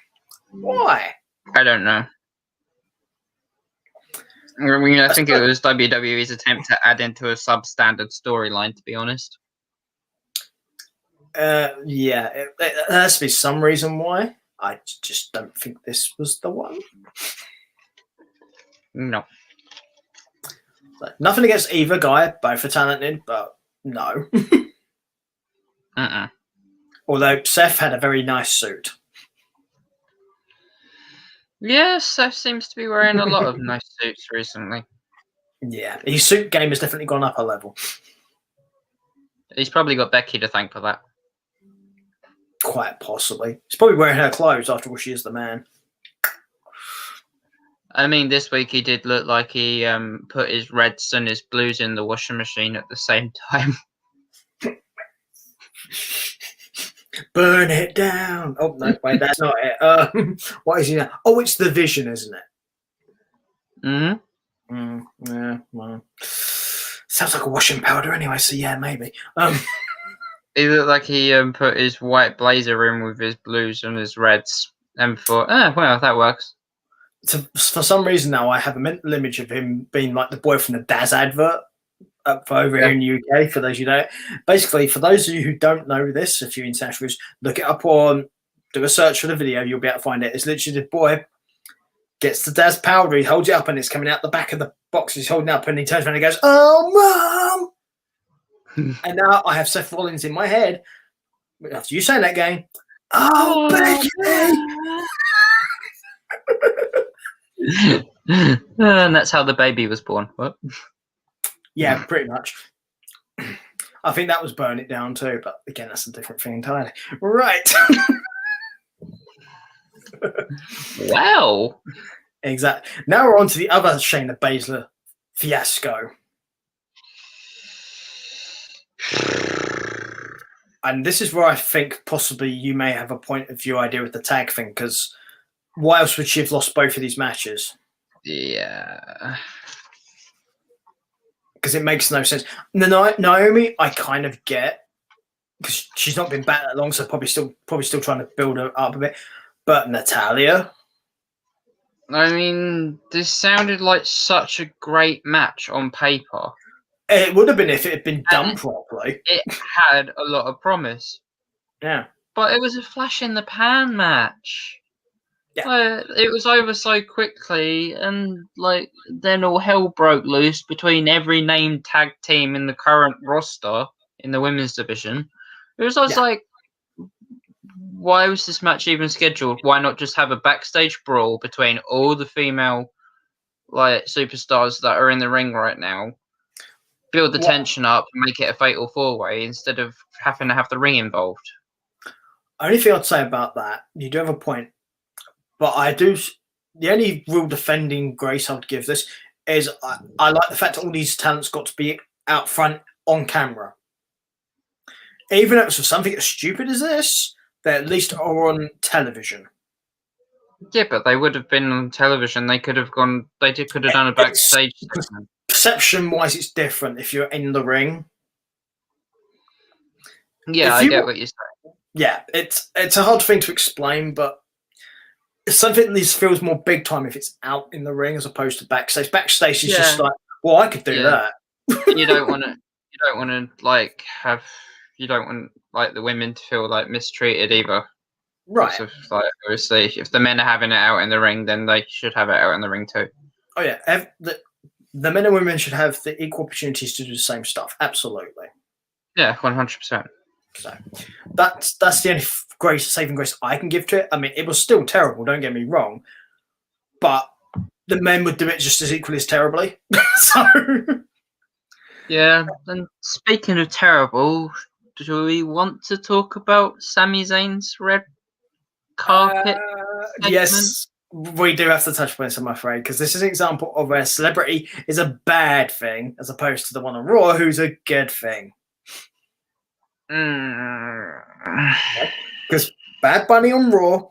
don't know. I mean, I think it was WWE's attempt to add into a substandard storyline, to be honest. Yeah, it has to be some reason why. I just don't think this was the one. No. Like, nothing against either guy, both are talented, but no. Although Seth had a very nice suit. Yeah, Seth seems to be wearing a lot of nice suits recently. Yeah, his suit game has definitely gone up a level. He's probably got Becky to thank for that. Quite possibly. He's probably wearing her clothes after all. She is the man. I mean, this week he did look like he put his reds and his blues in the washing machine at the same time. Burn it down. Oh, no, wait, that's not it. What is he now? Oh, it's the Vision, isn't it? Mm-hmm. Yeah, well. Sounds like a washing powder anyway, so yeah, maybe. He looked like he put his white blazer in with his blues and his reds and thought, well, that works. For some reason now, I have a mental image of him being like the boy from the Daz advert over here in the UK, for those you know. Basically, for those of you who don't know this, if you're international, look it up on, do a search for the video, you'll be able to find it. It's literally the boy gets the Daz powder, he holds it up, and it's coming out the back of the box he's holding up, and he turns around and goes, "Oh, Mum!" And now I have Seth Rollins in my head, after you saying that game, "Oh, Becky!" And that's how the baby was born. What? Yeah, pretty much. I think that was Burn It Down too, but again, that's a different thing entirely. Right. Wow. Exactly. Now we're on to the other Shayna Baszler fiasco. And this is where I think possibly you may have a point of view idea with the tag thing, because why else would she have lost both of these matches? Yeah. Because it makes no sense. Naomi, I kind of get, because she's not been back that long, so probably still trying to build her up a bit. But Natalya, I mean, this sounded like such a great match on paper. it would have been if it had been done properly. It had a lot of promise. Yeah. But it was a flash in the pan match. Yeah. It was over so quickly, and then all hell broke loose between every named tag team in the current roster in the women's division. It was just like, why was this match even scheduled? Why not just have a backstage brawl between all the female superstars that are in the ring right now? Build the tension up and make it a fatal 4-way instead of having to have the ring involved. Only thing I'd say about that, you do have a point, but the only real defending grace I would give this is I like the fact that all these talents got to be out front on camera. Even if it was for something as stupid as this, they at least are on television. Yeah, but they would have been on television. They could have done a backstage segment. Perception-wise, it's different if you're in the ring. Yeah, I get what you're saying. Yeah, it's a hard thing to explain, but it's something that feels more big time if it's out in the ring as opposed to backstage. Backstage is just like, well, I could do that. You don't want the women to feel mistreated either. Right. Of, obviously, if the men are having it out in the ring, then they should have it out in the ring too. Oh yeah, the men and women should have the equal opportunities to do the same stuff. Absolutely. Yeah, 100%. So that's the only saving grace I can give to it. I mean, it was still terrible. Don't get me wrong, but the men would do it just as equally as terribly. So. Yeah, and speaking of terrible, do we want to talk about Sami Zayn's red carpet? Yes, we do have to touch on this, I'm afraid, because this is an example of where celebrity is a bad thing as opposed to the one on Raw, who's a good thing. Because Bad Bunny on Raw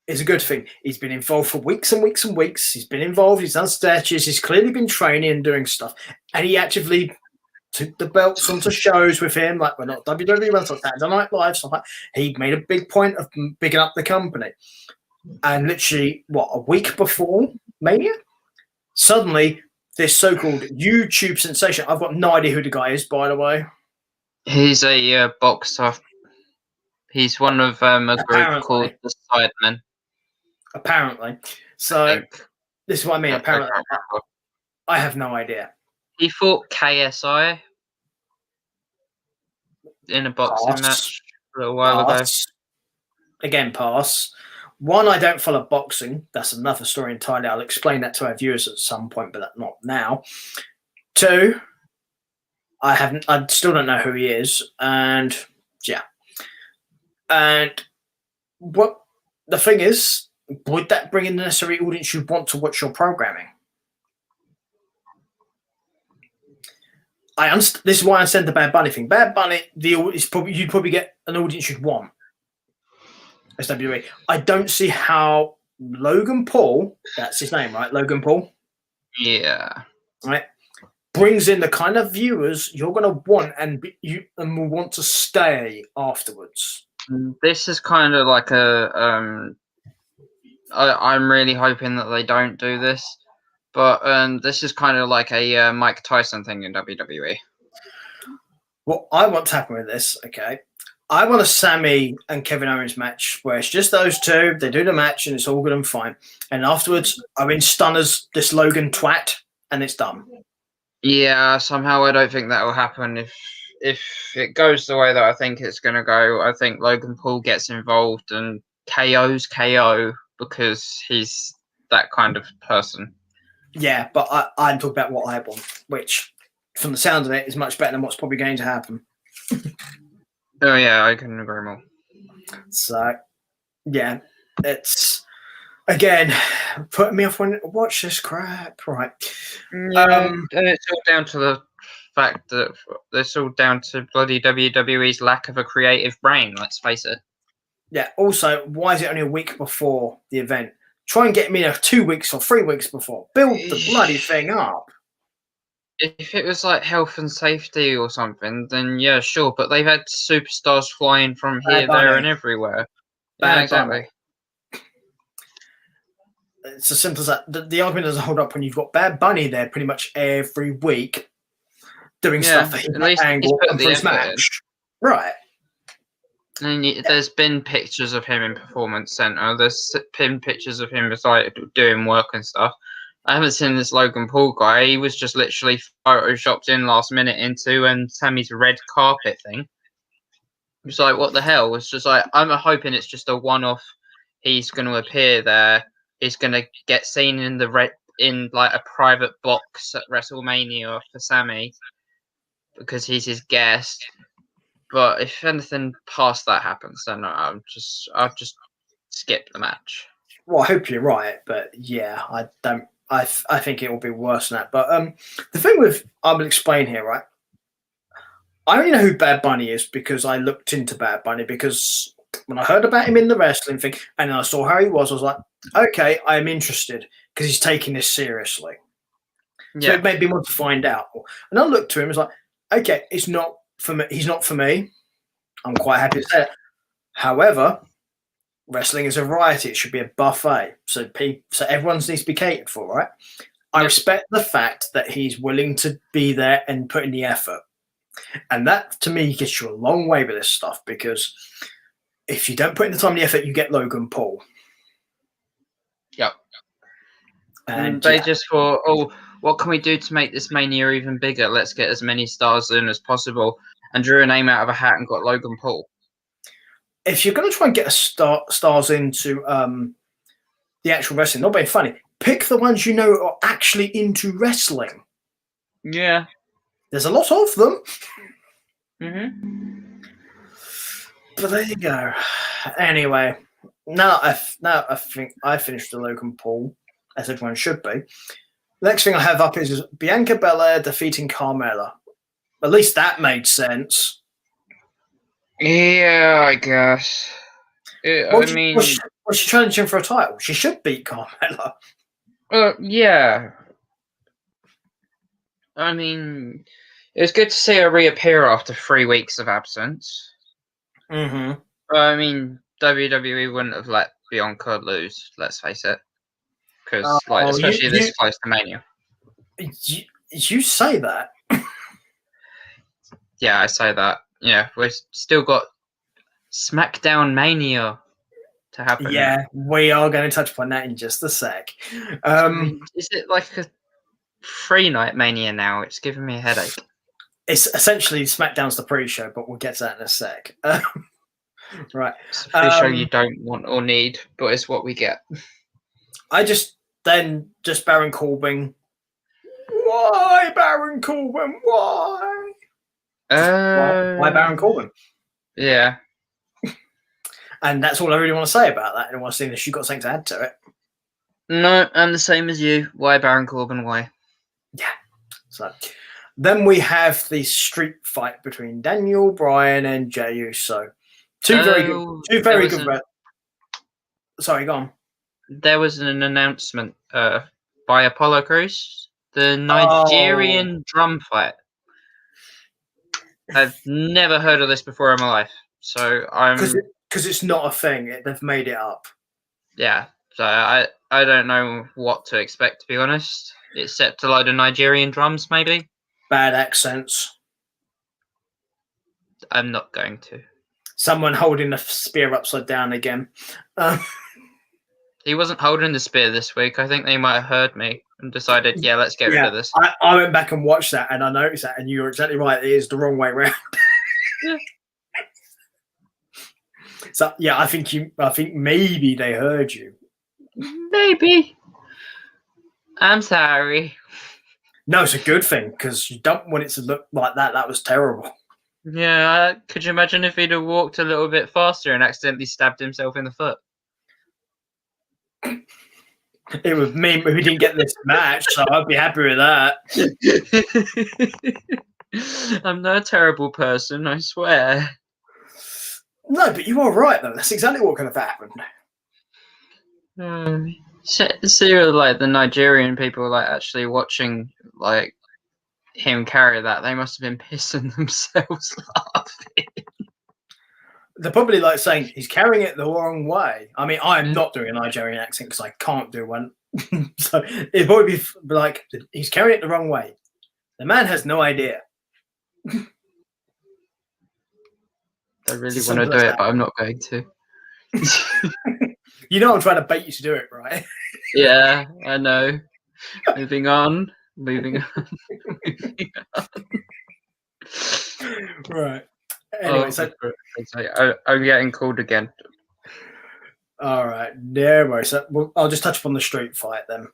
is a good thing. He's been involved for weeks and weeks and weeks. He's been involved. He's done stretches. He's clearly been training and doing stuff. And he actively took the belts onto shows with him. Like, we're not WWE, we're not Saturday Night Live, stuff like that. He made a big point of bigging up the company. And literally, a week before Mania? Suddenly, this so-called YouTube sensation. I've got no idea who the guy is, by the way. He's a boxer. He's one of a group called the Sidemen. Apparently. So, this is what I mean. Apparently, I have no idea. He fought KSI in a boxing match a little while ago. Again, pass. One, I don't follow boxing. That's another story entirely. I'll explain that to our viewers at some point, but not now. Two, I still don't know who he is. And yeah. And what the thing is, would that bring in the necessary audience you'd want to watch your programming? This is why I said the Bad Bunny thing. Bad Bunny, you'd probably get an audience you'd want. SWE. I don't see how Logan Paul, that's his name, right? Logan Paul? Yeah. Right? Brings in the kind of viewers you're going to want and will want to stay afterwards. This is kind of like I'm really hoping that they don't do this, but this is kind of like a Mike Tyson thing in WWE. What I want to happen with this, okay, I want a Sami and Kevin Owens match where it's just those two, they do the match and it's all good and fine. And afterwards, I'm in stunners, this Logan twat, and it's done. Yeah, somehow I don't think that will happen. If it goes the way that I think it's going to go, I think Logan Paul gets involved and KOs KO because he's that kind of person. Yeah, but I'm talking about what I want, which, from the sound of it, is much better than what's probably going to happen. Oh, yeah, I couldn't agree more. So, yeah, it's, again, putting me off when watch this crap, right? Yeah, and it's all down to the fact that it's all down to bloody WWE's lack of a creative brain. Let's face it. Yeah. Also, why is it only a week before the event? Try and get me 2 weeks or 3 weeks before. Build the bloody thing up. If it was like health and safety or something, then yeah, sure. But they've had superstars flying from here, there, and everywhere. Yeah, exactly. It's as simple as that. The argument doesn't hold up when you've got Bad Bunny there pretty much every week doing stuff for his angle and for his match. Right. And there's been pictures of him in Performance Center. There's been pictures of him beside doing work and stuff. I haven't seen this Logan Paul guy. He was just literally photoshopped in last minute into Sammy's red carpet thing. It's like, what the hell? It's just like, I'm hoping it's just a one-off. He's going to appear there. He's going to get seen in in like a private box at WrestleMania for Sammy because he's his guest. But if anything past that happens, then I'll just skip the match. Well, I hope you're right, but yeah, I don't. I think it will be worse than that. But the thing with, I will explain here, right? I only know who Bad Bunny is because I looked into Bad Bunny, because when I heard about him in the wrestling thing and I saw how he was, I was like, okay, I'm interested because he's taking this seriously. Yeah. So it made me want to find out. And I looked to him, I was like, okay, it's not for me. He's not for me. I'm quite happy to say it. However, wrestling is a variety. It should be a buffet. So everyone needs to be catered for, right? I respect the fact that he's willing to be there and put in the effort. And that, to me, gets you a long way with this stuff, because if you don't put in the time and the effort, you get Logan Paul. Yep. And they just thought, oh, what can we do to make this Mania even bigger? Let's get as many stars in as possible. And drew a name out of a hat and got Logan Paul. If you're going to try and get stars into the actual wrestling, not being funny, pick the ones you know are actually into wrestling. Yeah. There's a lot of them. Mm-hmm. But there you go. Anyway, now I think I finished the Logan Paul, as everyone should be. The next thing I have up is Bianca Belair defeating Carmella. At least that made sense. Yeah, I guess. Was she challenging for a title? She should beat Carmella. Yeah. I mean, it was good to see her reappear after 3 weeks of absence. Mm-hmm. I mean, WWE wouldn't have let Bianca lose, let's face it. Because, especially this close to Mania. You say that? Yeah, I say that. Yeah, we've still got Smackdown Mania to happen. Yeah, we are going to touch upon that in just a sec. Is it like a 3-night Mania now? It's giving me a headache. It's essentially SmackDown's the pre-show, but we'll get to that in a sec. Right. It's a pre-show you don't want or need, but it's what we get. Just Baron Corbin. Why Baron Corbin? Why? Why Baron Corbin? Yeah. And that's all I really want to say about that. I don't want to see unless you've got something to add to it. No, I'm the same as you. Why Baron Corbin? Why? Yeah. So then we have the street fight between Daniel Bryan and Jey Uso. Two very good. Sorry, go on. There was an announcement by Apollo Crews, the Nigerian drum fight. I've never heard of this before in my life, so I'm because it's not a thing. They've made it up. Yeah, so I don't know what to expect, to be honest. It's set to a load of Nigerian drums, maybe. Bad accents. I'm not going to. Someone holding the spear upside down again. He wasn't holding the spear this week. I think they might have heard me and decided, yeah, let's get rid of this. I went back and watched that, and I noticed that, and you were exactly right. It is the wrong way around. Yeah. So yeah, I think maybe they heard you. Maybe. I'm sorry. No, it's a good thing, because you don't want it to look like that. That was terrible. Yeah, could you imagine if he'd have walked a little bit faster and accidentally stabbed himself in the foot? It would mean we didn't get this match, so I'd be happy with that. I'm not a terrible person, I swear. No, but you are right, though. That's exactly what could have happened. See, like the Nigerian people, like actually watching, like him carry that, they must have been pissing themselves laughing. They're probably like saying he's carrying it the wrong way. I mean, I'm not doing a Nigerian accent because I can't do one. So it'd probably be like he's carrying it the wrong way. The man has no idea. I really want to do it, but I'm not going to. You know I'm trying to bait you to do it, right? Yeah, I know. Moving on. Moving on. Right. Anyway, so I'm getting called again. all right, no worries. So I'll just touch upon the street fight then.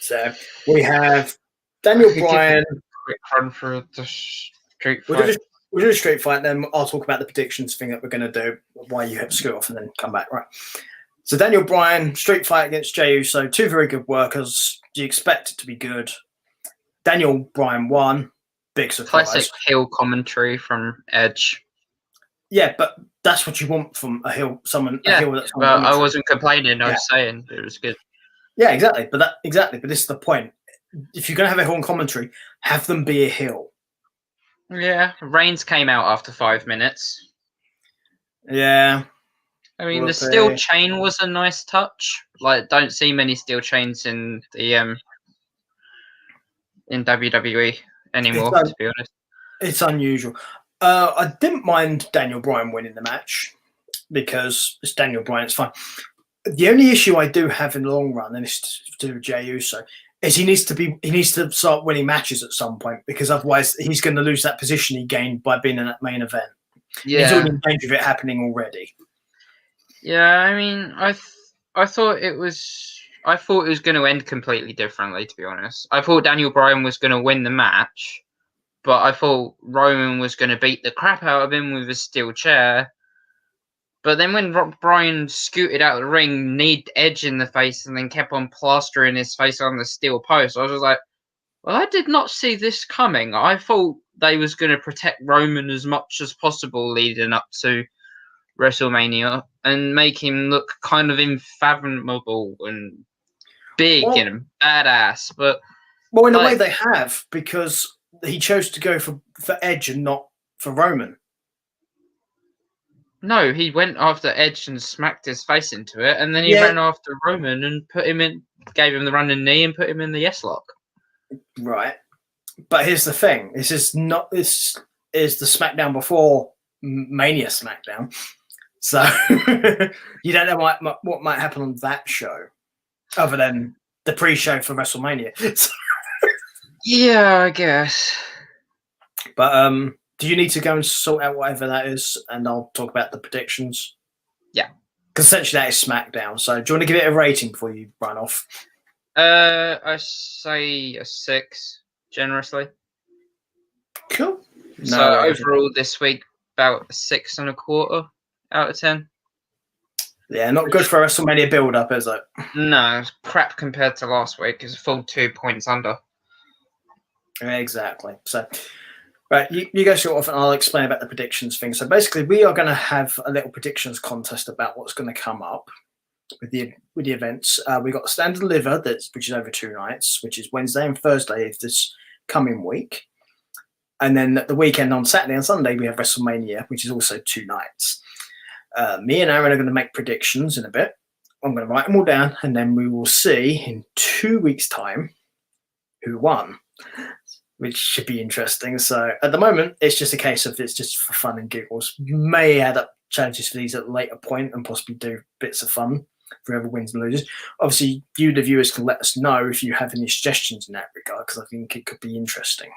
So we have Daniel Bryan. Quick run through the street fight. We'll do a street fight, then I'll talk about the predictions thing that we're going to do, why you have to scoot off and then come back. Right. So Daniel Bryan, street fight against Jey Uso, two very good workers. Do you expect it to be good? Daniel Bryan won. Big surprise. Classic heel commentary from Edge. Yeah, but that's what you want from a heel, someone. Yeah, a heel that's well, I wasn't complaining. I was saying it was good. Yeah, exactly. But this is the point. If you're going to have a heel on commentary, have them be a heel. Yeah, Reigns came out after 5 minutes. Yeah. I mean, the steel chain was a nice touch. Like, don't see many steel chains in the in WWE anymore, to be honest. It's unusual. I didn't mind Daniel Bryan winning the match because it's Daniel Bryan. It's fine. The only issue I do have in the long run, and it's to do with Jey Uso, is he needs to start winning matches at some point because otherwise he's going to lose that position he gained by being in that main event. Yeah, he's already in danger of it happening already. Yeah, I mean, I thought it was going to end completely differently. To be honest, I thought Daniel Bryan was going to win the match, but I thought Roman was going to beat the crap out of him with a steel chair. But then when Bryan scooted out of the ring, kneed Edge in the face, and then kept on plastering his face on the steel post, I was just like, well, I did not see this coming. I thought they was going to protect Roman as much as possible leading up to WrestleMania and make him look kind of unfathomable and big and badass. But in a way they have, because he chose to go for Edge and not for Roman. No, he went after Edge and smacked his face into it, and then he ran after Roman and gave him the running knee and put him in the yes lock. Right. But here's the thing. This is the SmackDown before Mania SmackDown. So you don't know what might happen on that show other than the pre-show for WrestleMania. Yeah, I guess. But do you need to go and sort out whatever that is, and I'll talk about the predictions? Yeah. Because essentially that is SmackDown. So do you want to give it a rating before you run off? I say a 6, generously. Cool. So overall this week, about a 6.25 out of 10. Yeah, not good for a WrestleMania build-up, is it? No, it's crap compared to last week. It's a full 2 points under. Exactly. So, right, you guys go off and I'll explain about the predictions thing. So basically, we are going to have a little predictions contest about what's going to come up with the events. We got the Stand and Deliver, which is over 2 nights, which is Wednesday and Thursday of this coming week. And then the weekend on Saturday and Sunday, we have WrestleMania, which is also 2 nights. Me and Aaron are going to make predictions in a bit. I'm going to write them all down, and then we will see in 2 weeks' time who won, which should be interesting. So at the moment, it's just a case of it's just for fun and giggles. You may add up challenges for these at a later point and possibly do bits of fun for whoever wins and loses. Obviously, you, the viewers, can let us know if you have any suggestions in that regard, because I think it could be interesting.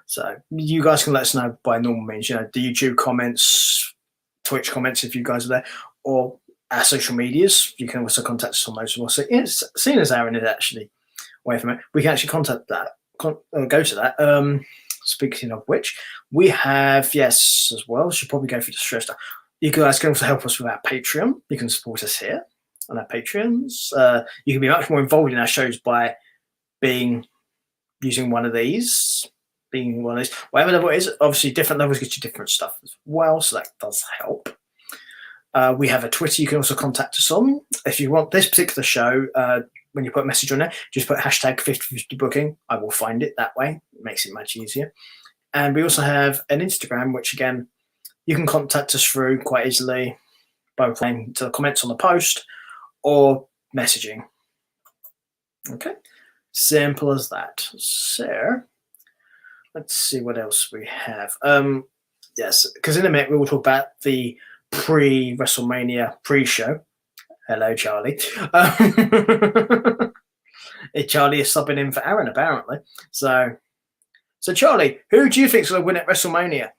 So you guys can let us know by normal means, the YouTube comments, Twitch comments if you guys are there, or our social medias. You can also contact us on those. So seeing as Aaron is actually away from it, we can actually contact that. Go to that. Speaking of which, we have, yes, as well, should probably go through the stress stuff. You guys can also help us with our Patreon. You can support us here on our Patreons. You can be much more involved in our shows by using one of these. being one of these. Whatever level it is, obviously different levels get you different stuff as well, so that does help. We have a Twitter you can also contact us on. If you want this particular show, when you put a message on there, just put hashtag 5050booking. I will find it that way. It makes it much easier. And we also have an Instagram, which again, you can contact us through quite easily by replying to the comments on the post or messaging. Okay, simple as that. So let's see what else we have. Yes, because in a minute we will talk about the pre-WrestleMania pre-show. Hello, Charlie. Charlie is subbing in for Aaron, apparently. So Charlie, who do you think is going to win at WrestleMania?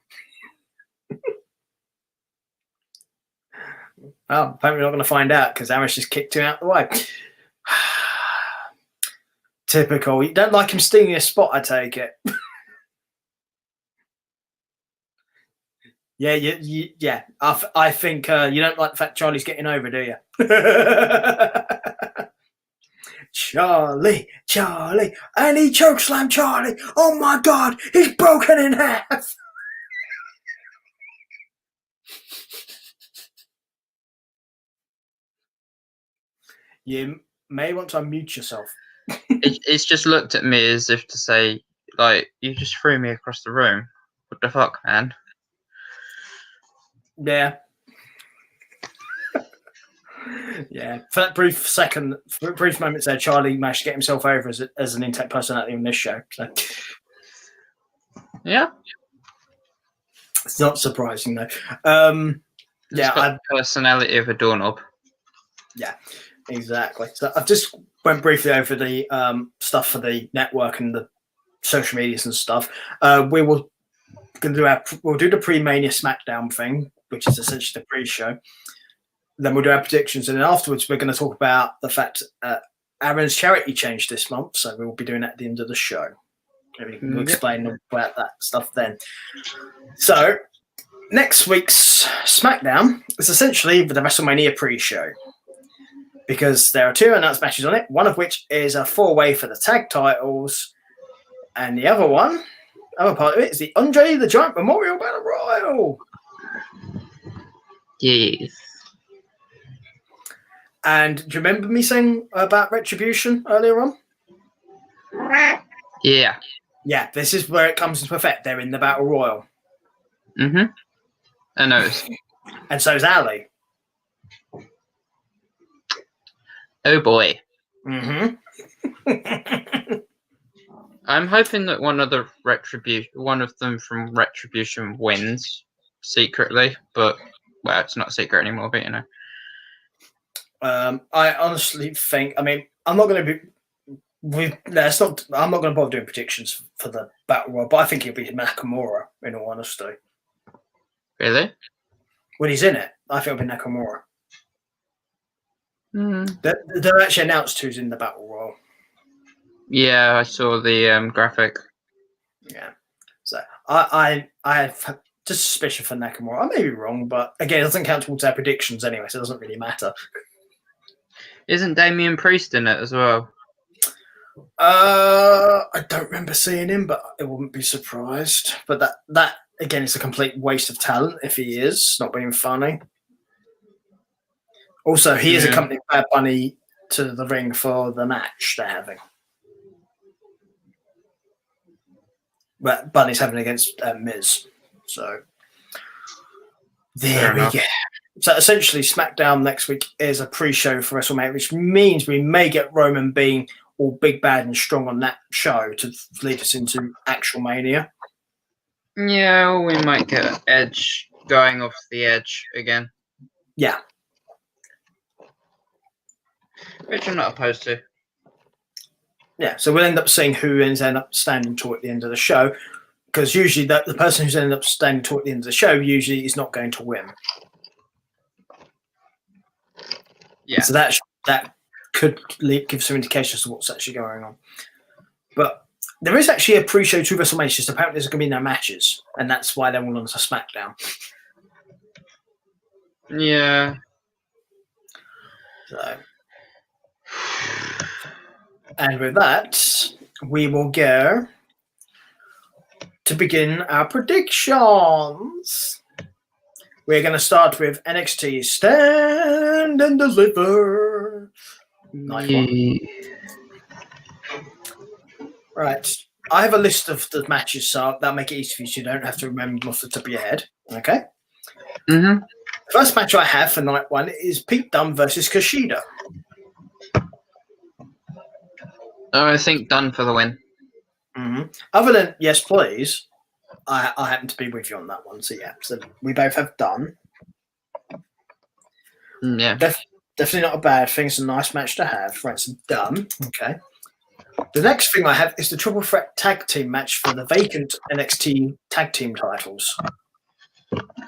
Well, apparently we're not going to find out because Aaron's just kicked him out the way. Typical. You don't like him stealing a spot, I take it. Yeah, yeah. I think you don't like the fact Charlie's getting over, do you? Charlie, and he chokeslammed Charlie. Oh my God, he's broken in half. You may want to unmute yourself. It's just looked at me as if to say, like, you just threw me across the room. What the fuck, man? Yeah. Yeah. For that brief moment there, Charlie managed to get himself over as an Intact personality in this show. So. Yeah. It's not surprising, though. Yeah, got the personality of a doorknob. Yeah, exactly. So I've just went briefly over the stuff for the network and the social medias and stuff. We'll do the pre-Mania Smackdown thing, which is essentially the pre-show. Then we'll do our predictions, and then afterwards we're going to talk about the fact Aaron's charity changed this month, so we will be doing that at the end of the show. We'll explain about that stuff then. So next week's Smackdown is essentially the WrestleMania pre-show, because there are two announced matches on it, one of which is a 4-way for the tag titles, and the other part of it is the Andre the Giant Memorial Battle Royal. Yes. And do you remember me saying about Retribution earlier on? Yeah. Yeah, this is where it comes into effect. They're in the Battle Royal. Mm-hmm. I noticed. And so is Ali. Oh boy. Mm-hmm. I'm hoping that one of them from Retribution wins secretly, but well, it's not a secret anymore, but you know. I honestly think. I mean, I'm not going to be. I'm not going to bother doing predictions for the Battle Royal, but I think it'll be Nakamura. In all honesty. Really? When he's in it, I think it'll be Nakamura. Mm. They're actually announced who's in the Battle Royal. Yeah, I saw the graphic. Yeah, so I have just suspicion for Nakamura. I may be wrong, but again, it doesn't count towards our predictions anyway, so it doesn't really matter. Isn't Damian Priest in it as well? I don't remember seeing him, but I wouldn't be surprised. But that again is a complete waste of talent if he is not being funny. Also, he is accompanying Bad Bunny to the ring for the match they're having. But Bunny's having against Miz. So there we go. So essentially, SmackDown next week is a pre-show for WrestleMania, which means we may get Roman being all big, bad, and strong on that show to lead us into actual Mania. Yeah, we might get Edge going off the edge again. Yeah. Which I'm not opposed to. Yeah, so we'll end up seeing who ends up standing tall at the end of the show, because usually the person who's ended up standing tall at the end of the show usually is not going to win. Yeah. So that could give some indications of what's actually going on. But there is actually a pre-show to WrestleMania, just apparently there's going to be no matches, and that's why they're all on to SmackDown. Yeah. So, and with that, we will go to begin our predictions. We're going to start with NXT Stand and Deliver. Nice one. Right. I have a list of the matches, so that'll make it easy for you so you don't have to remember off the top of your head. Okay? Mm-hmm. The first match I have for night one is Pete Dunne versus Kushida. I think Dunn for the win. Mm-hmm. Other than Yes Please, I happen to be with you on that one. So yeah, so we both have Dunne. Yeah. Definitely not a bad thing. It's a nice match to have. Right, so Dunne. Okay. The next thing I have is the Triple Threat Tag Team match for the vacant NXT Tag Team titles.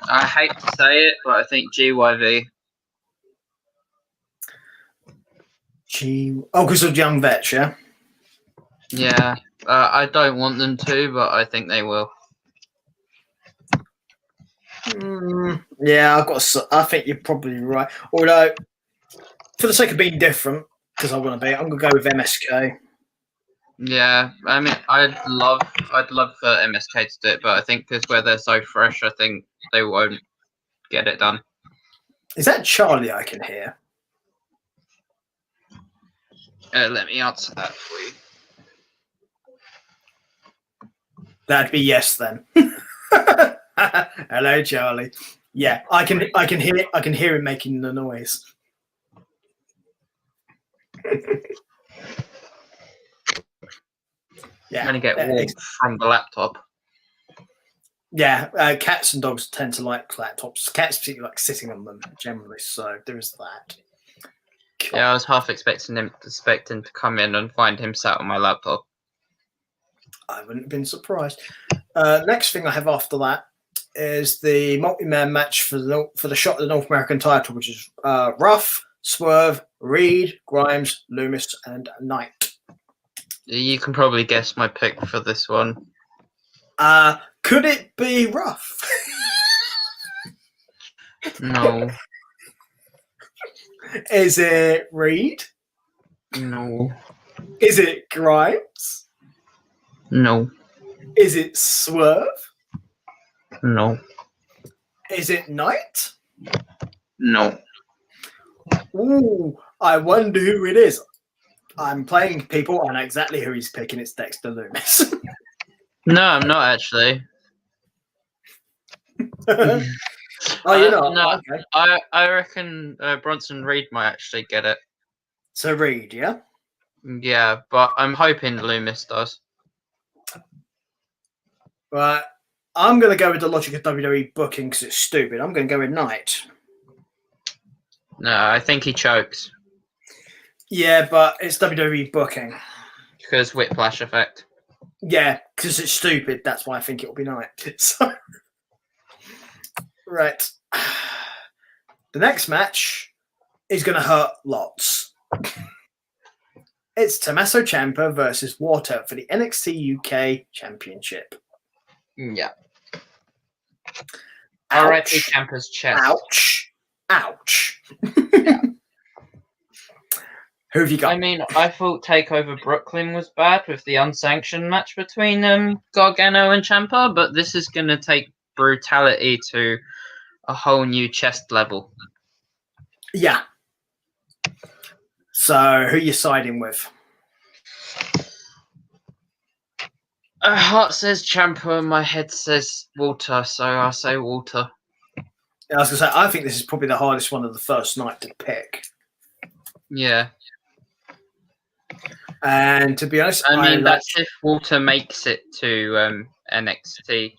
I hate to say it, but I think GYV. Because of Young Vets, yeah? Yeah. I don't want them to, but I think they will. Yeah, I think you're probably right. Although, for the sake of being different, because I want to be, I'm going to go with MSK. Yeah, I mean, I'd love for MSK to do it, but I think because where they're so fresh, I think they won't get it done. Is that Charlie I can hear? Let me answer that for you. That'd be yes then. Hello, Charlie. Yeah, I can hear him making the noise. Yeah, I'm gonna get warmth from the laptop. Yeah, cats and dogs tend to like laptops. Cats particularly like sitting on them generally, so there is that. Yeah, I was half expecting to come in and find him sat on my laptop. I wouldn't have been surprised. Next thing I have after that is the multi-man match for the shot at the North American title, which is Ruff, Swerve, Reed, Grimes, Loomis, and Knight. You can probably guess my pick for this one. Could it be Ruff? No. Is it Reed? No. Is it Grimes? No. Is it Swerve? No. Is it Knight? No. Ooh, I wonder who it is. I'm playing people. I know exactly who he's picking. It's Dexter Loomis. No, I'm not actually. Oh, you're not? No, Okay. I reckon Bronson Reed might actually get it. So Reed, yeah? Yeah, but I'm hoping Loomis does. Right. I'm going to go with the logic of WWE booking because it's stupid. I'm going to go with Knight. No, I think he chokes. Yeah, but it's WWE booking. Because whiplash effect. Yeah, because it's stupid. That's why I think it'll be Knight. So, right. The next match is going to hurt lots. It's Tommaso Ciampa versus Water for the NXT UK Championship. Yeah. Ouch. Ciampa's chest. Ouch. Ouch. Who have you got? I mean, I thought TakeOver Brooklyn was bad with the unsanctioned match between Gargano and Ciampa, but this is going to take brutality to a whole new chest level. Yeah. So, who are you siding with? Heart says Ciampa, my head says Walter, so I'll say Walter. I was going to say, I think this is probably the hardest one of the first night to pick. Yeah. And to be honest, I mean, that's if Walter makes it to NXT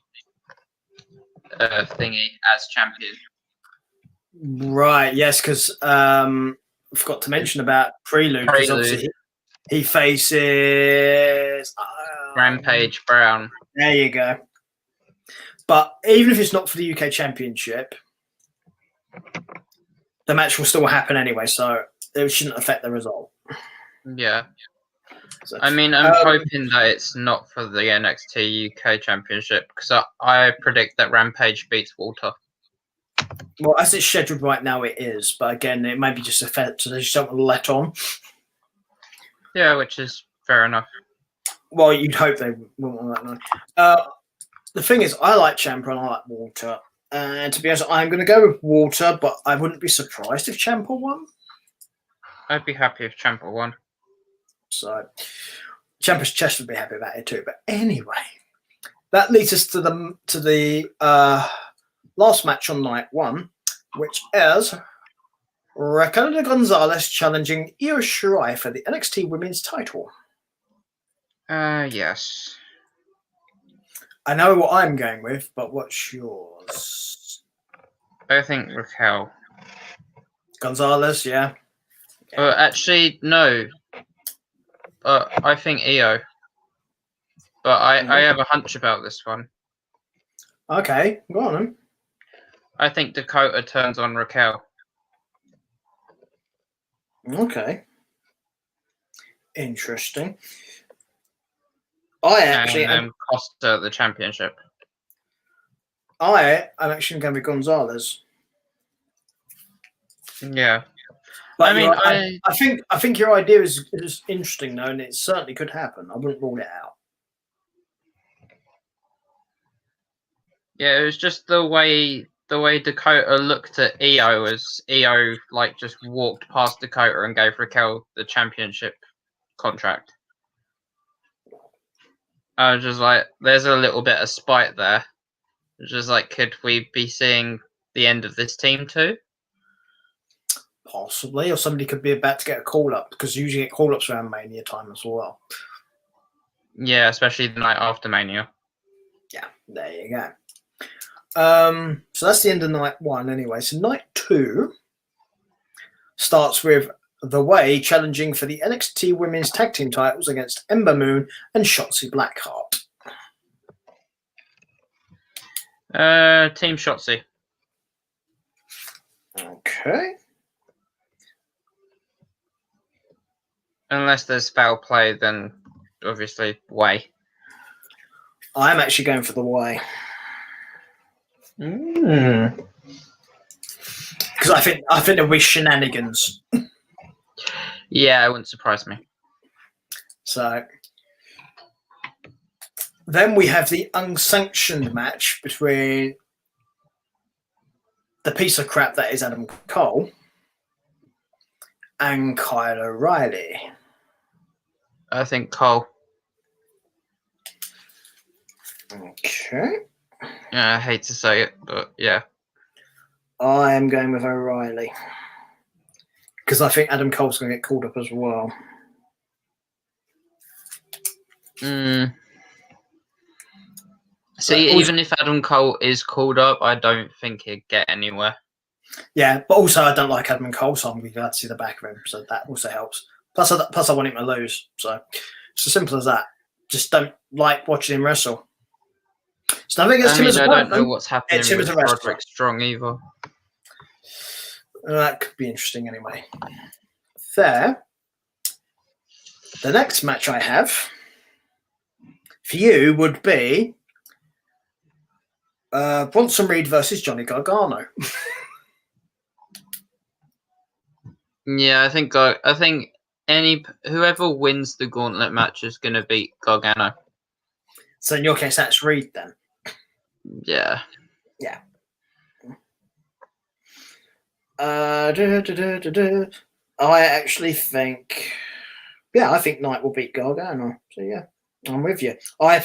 thingy as champion. Right, yes, because I forgot to mention about Prelude. Because obviously he faces Rampage Brown. There you go. But even if it's not for the UK Championship, the match will still happen anyway, so it shouldn't affect the result. Yeah. So, I mean, I'm hoping that it's not for the NXT UK Championship because I predict that Rampage beats Walter. Well, as it's scheduled right now, it is. But again, it may be just a fact so they just don't want to let on. Yeah, which is fair enough. Well, you'd hope they wouldn't want that. the thing is, I like Ciampa and I like Walter. And to be honest, I'm going to go with Walter, but I wouldn't be surprised if Ciampa won. I'd be happy if Ciampa won. So, Ciampa's chest would be happy about it too. But anyway, that leads us to the last match on night one, which is Raquel Gonzalez challenging Io Shirai for the NXT Women's title. Yes. I know what I'm going with, but what's yours? I think Raquel. Gonzalez, yeah. Actually, no. I think Io. But I have a hunch about this one. Okay, go on then. I think Dakota turns on Raquel. Okay. Interesting. I cost her the championship. I'm actually going to be Gonzalez. Yeah. But I think your idea is interesting though, and it certainly could happen. I wouldn't rule it out. Yeah, it was just the way Dakota looked at Io as Io like just walked past Dakota and gave Raquel the championship contract. I was just like, there's a little bit of spite there. Just like, could we be seeing the end of this team too? Possibly, or somebody could be about to get a call up because you usually get call ups around Mania time as well. Yeah, especially the night after Mania. Yeah, there you go. So that's the end of night one anyway. So night two starts with The Way challenging for the NXT Women's Tag Team titles against Ember Moon and Shotzi Blackheart. Team Shotzi. Okay. Unless there's foul play, then obviously Way. I'm actually going for The Way. Because I think there'll be shenanigans. Yeah, it wouldn't surprise me. So then we have the unsanctioned match between the piece of crap that is Adam Cole and Kyle O'Reilly. I think Cole. Okay. Yeah, I hate to say it, but yeah. I am going with O'Reilly. Because I think Adam Cole's going to get called up as well. See, even if Adam Cole is called up, I don't think he'd get anywhere. Yeah, but also I don't like Adam Cole, so I'm going to be glad to see the back of him. So that also helps. Plus I want him to lose. So it's as simple as that. Just don't like watching him wrestle. It's nothing against him as a I person. don't know what's happening with Roderick Strong either. That could be interesting anyway. There. The next match I have for you would be Bronson Reed versus Johnny Gargano. Yeah, I think whoever wins the gauntlet match is going to beat Gargano. So in your case, that's Reed then. Yeah. Yeah. I actually think, I think Knight will beat Gargano. So yeah, I'm with you. I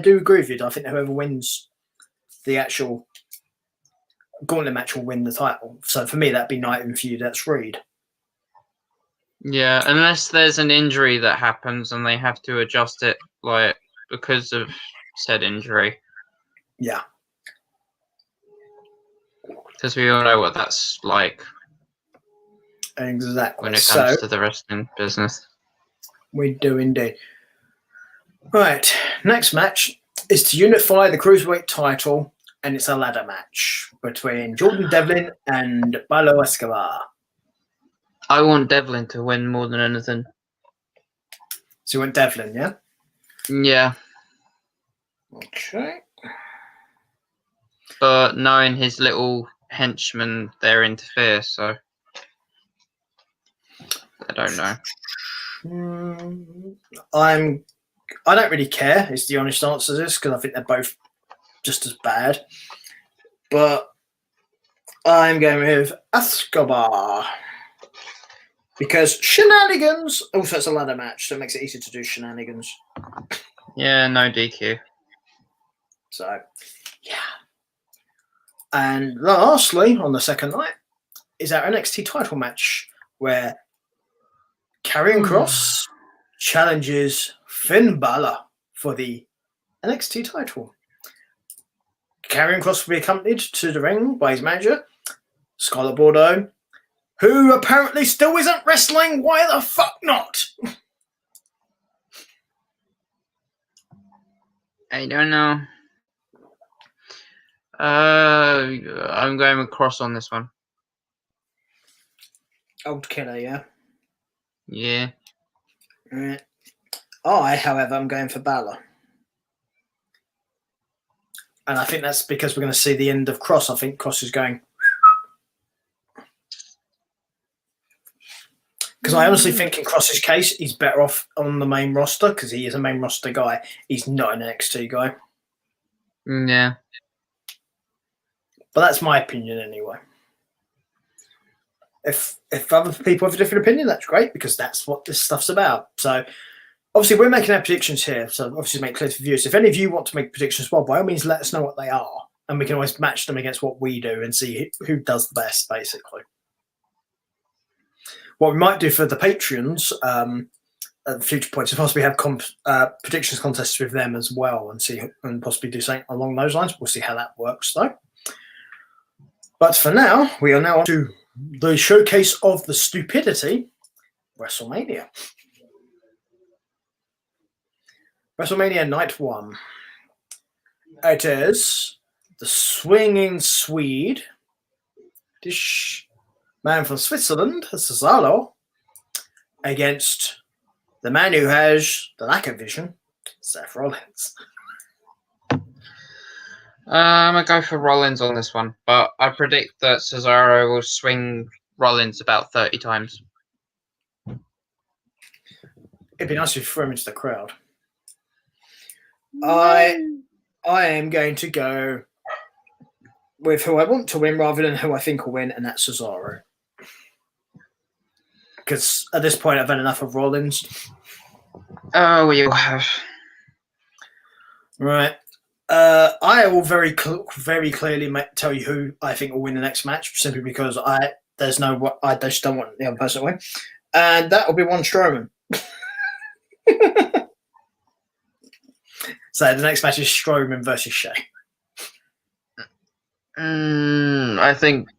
do agree with you. I think whoever wins the actual gauntlet match will win the title. So for me, that'd be Knight, and for you, that's Reed. Yeah, unless there's an injury that happens and they have to adjust it, like because of said injury. Yeah. Because we all know what that's like. Exactly. When it comes to the wrestling business. We do indeed. Right. Next match is to unify the Cruiserweight title, and it's a ladder match between Jordan Devlin and Paulo Escobar. I want Devlin to win more than anything. So you want Devlin, yeah? Yeah. Okay. But knowing his little henchmen, they're interfere, so I don't know. I don't really care. Is the honest answer to this, because I think they're both just as bad. But I'm going with Escobar. Because shenanigans. Also, it's a ladder match, so it makes it easy to do shenanigans. Yeah, no DQ. So, yeah. And lastly, on the second night, is our NXT title match where Karrion Kross challenges Finn Balor for the NXT title. Karrion Kross will be accompanied to the ring by his manager, Scarlett Bordeaux, who apparently still isn't wrestling. Why the fuck not? I don't know. I'm going with Cross on this one. Old killer, yeah. Yeah. Right. I, however, am going for Balor. And I think that's because we're going to see the end of Cross. I think Cross is going... Because I honestly think in Cross's case, he's better off on the main roster because he is a main roster guy. He's not an NXT guy. Yeah. But that's my opinion anyway. If other people have a different opinion, that's great because that's what this stuff's about. So obviously we're making our predictions here. So obviously make clear to viewers. If any of you want to make predictions, well, by all means, let us know what they are. And we can always match them against what we do and see who does the best, basically. What we might do for the Patreons at future points is possibly have predictions contests with them as well and possibly do something along those lines. We'll see how that works, though. But for now, we are now on to the showcase of the stupidity, WrestleMania. WrestleMania Night 1. It is the swinging Swede, this man from Switzerland, Cesaro, against the man who has the lack of vision, Seth Rollins. I'm going to go for Rollins on this one, but I predict that Cesaro will swing Rollins about 30 times. It'd be nice if you threw him into the crowd. I am going to go with who I want to win rather than who I think will win, and that's Cesaro. Because at this point, I've had enough of Rollins. Oh, we all have. Right. I will very clearly tell you who I think will win the next match, simply because I just don't want the other person to win, and that will be Braun Strowman. So the next match is Strowman versus Shane. I think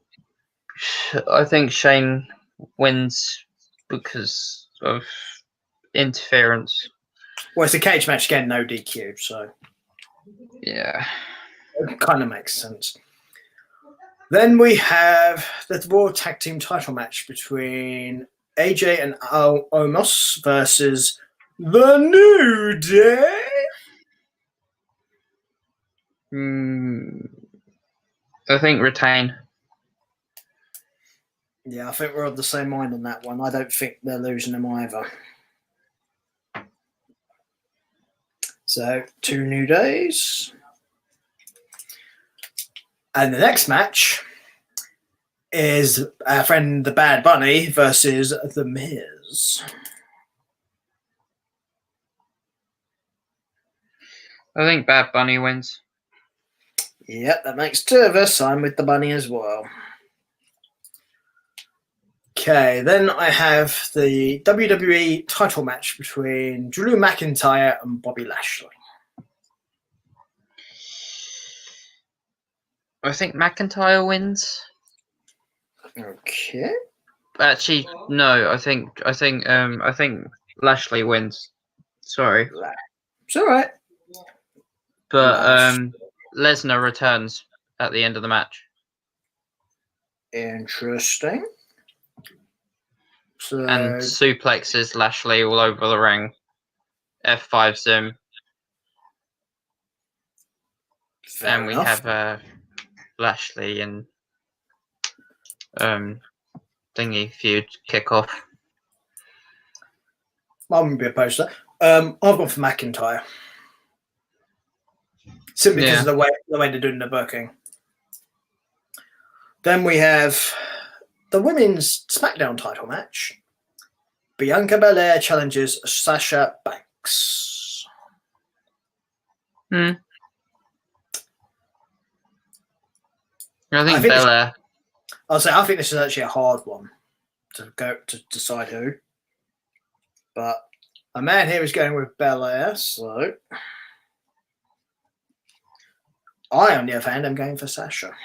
Shane wins because of interference. Well, it's a cage match again, no DQ, so yeah, it kind of makes sense. Then we have the Raw Tag Team title match between AJ and Omos versus The New Day. I think retain. Yeah, I think we're of the same mind on that one. I don't think they're losing them either. So, 2 New Days. And the next match is our friend the Bad Bunny versus The Miz. I think Bad Bunny wins. Yep, that makes 2 of us. I'm with the Bunny as well. Okay, then I have the WWE title match between Drew McIntyre and Bobby Lashley. I think McIntyre wins. Okay. Actually, no. I think Lashley wins. Sorry, It's all right. but Lesnar returns at the end of the match. Interesting. So, And suplexes Lashley all over the ring. F5s him. And we have Lashley and Thingy feud kickoff. I wouldn't be opposed to that. I've gone for McIntyre. simply because of the way they're doing the booking. Then we have the women's Smackdown title match. Bianca Belair challenges Sasha Banks. I think Belair. I think this is actually a hard one to decide who. But a man here is going with Belair, so I, on the other hand, am going for Sasha.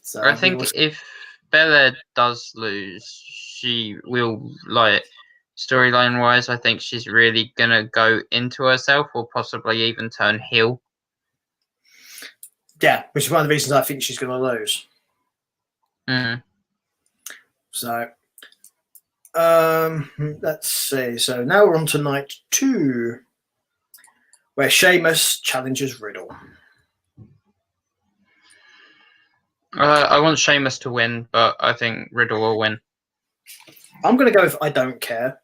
So I think if Belair does lose, she will, like, storyline wise, I think she's really gonna go into herself or possibly even turn heel. Yeah, which is one of the reasons I think she's going to lose. So, let's see. So now we're on to night 2, where Sheamus challenges Riddle. I want Sheamus to win, but I think Riddle will win. I'm going to go with I don't care.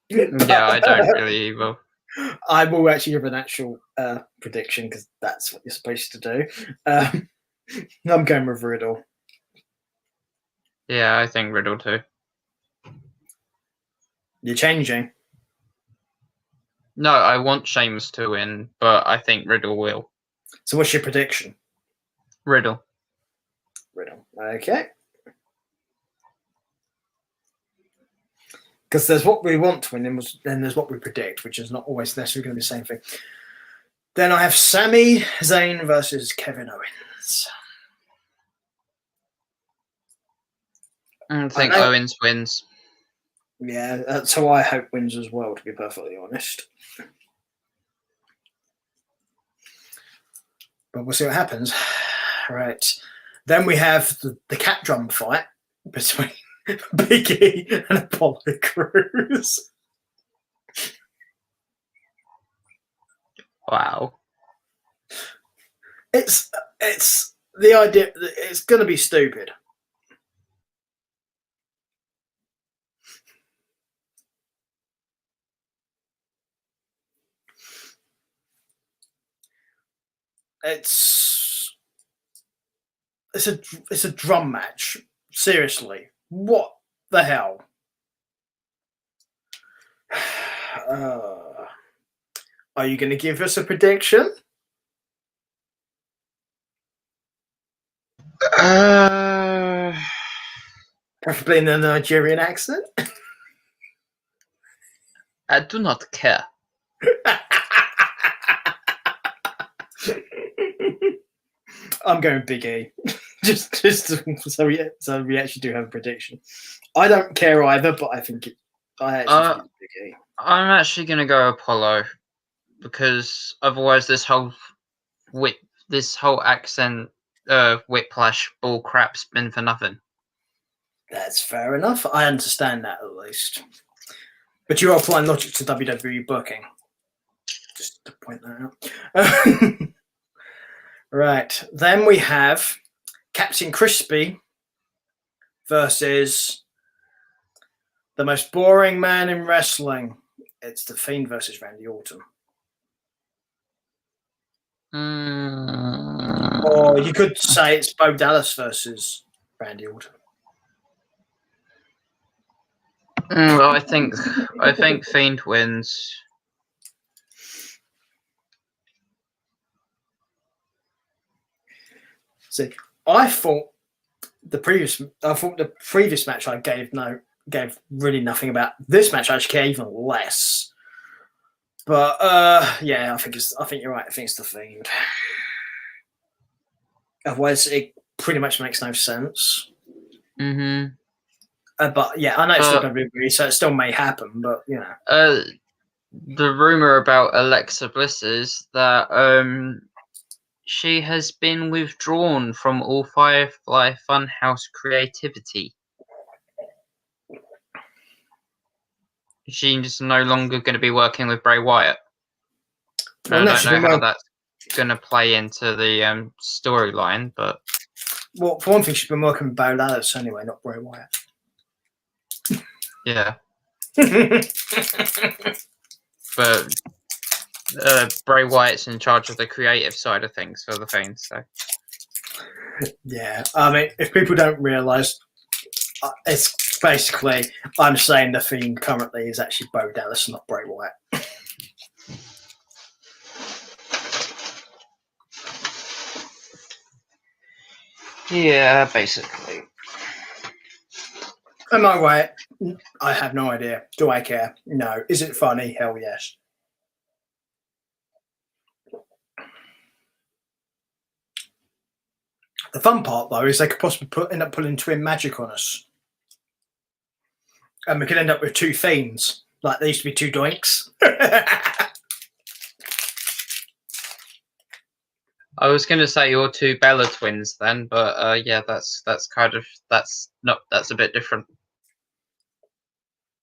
Yeah, I don't really either. I will actually give an actual prediction because that's what you're supposed to do. I'm going with Riddle. Yeah, I think Riddle too. You're changing? No, I want Sheamus to win, but I think Riddle will. So what's your prediction? Riddle. Okay. Because there's what we want to win, and then there's what we predict, which is not always necessarily going to be the same thing. Then I have Sami Zayn versus Kevin Owens. I think Owens wins. Yeah, that's how I hope wins as well, to be perfectly honest. But we'll see what happens. Right. Then we have the cat drum fight between Big E and Apollo Crews. Wow. It's the idea that it's going to be stupid. It's a drum match. Seriously, what the hell? Are you going to give us a prediction? Preferably in a Nigerian accent. I do not care. I'm going Big E. just so we actually do have a prediction. I don't care either, but I think I actually think it's Big E. I'm actually going to go Apollo because otherwise this whole accent whiplash bull crap's been for nothing. That's fair enough. I understand that at least. But you are applying logic to WWE booking. Just to point that out. Right. Then we have Captain Crispy versus the most boring man in wrestling. It's The Fiend versus Randy Orton. Or you could say it's Bo Dallas versus Randy Orton. Well, I think Fiend wins. See, I thought the previous match I gave really nothing about. This match I actually care even less. But yeah, I think you're right. I think it's The Fiend. Otherwise, it pretty much makes no sense. Mm-hmm. But yeah, I know it's still WWE, so it still may happen. But you know, the rumor about Alexa Bliss is that she has been withdrawn from all Firefly Funhouse creativity. She's no longer going to be working with Bray Wyatt. Well, I don't know how that's going to play into the storyline, but well, for one thing, she's been working with Bo Dallas anyway, not Bray Wyatt. Yeah. But Bray Wyatt's in charge of the creative side of things for the Fiend. So yeah, I mean, if people don't realise, it's basically I'm saying the Fiend currently is actually Bo Dallas, not Bray Wyatt. yeah, basically. Am I right? I have no idea. Do I care? No. Is it funny? Hell yes. The fun part, though, is they could possibly end up pulling twin magic on us. And we could end up with two Fiends. Like, there used to be two Doinks. I was going to say you're two Bella twins then, but yeah, that's a bit different.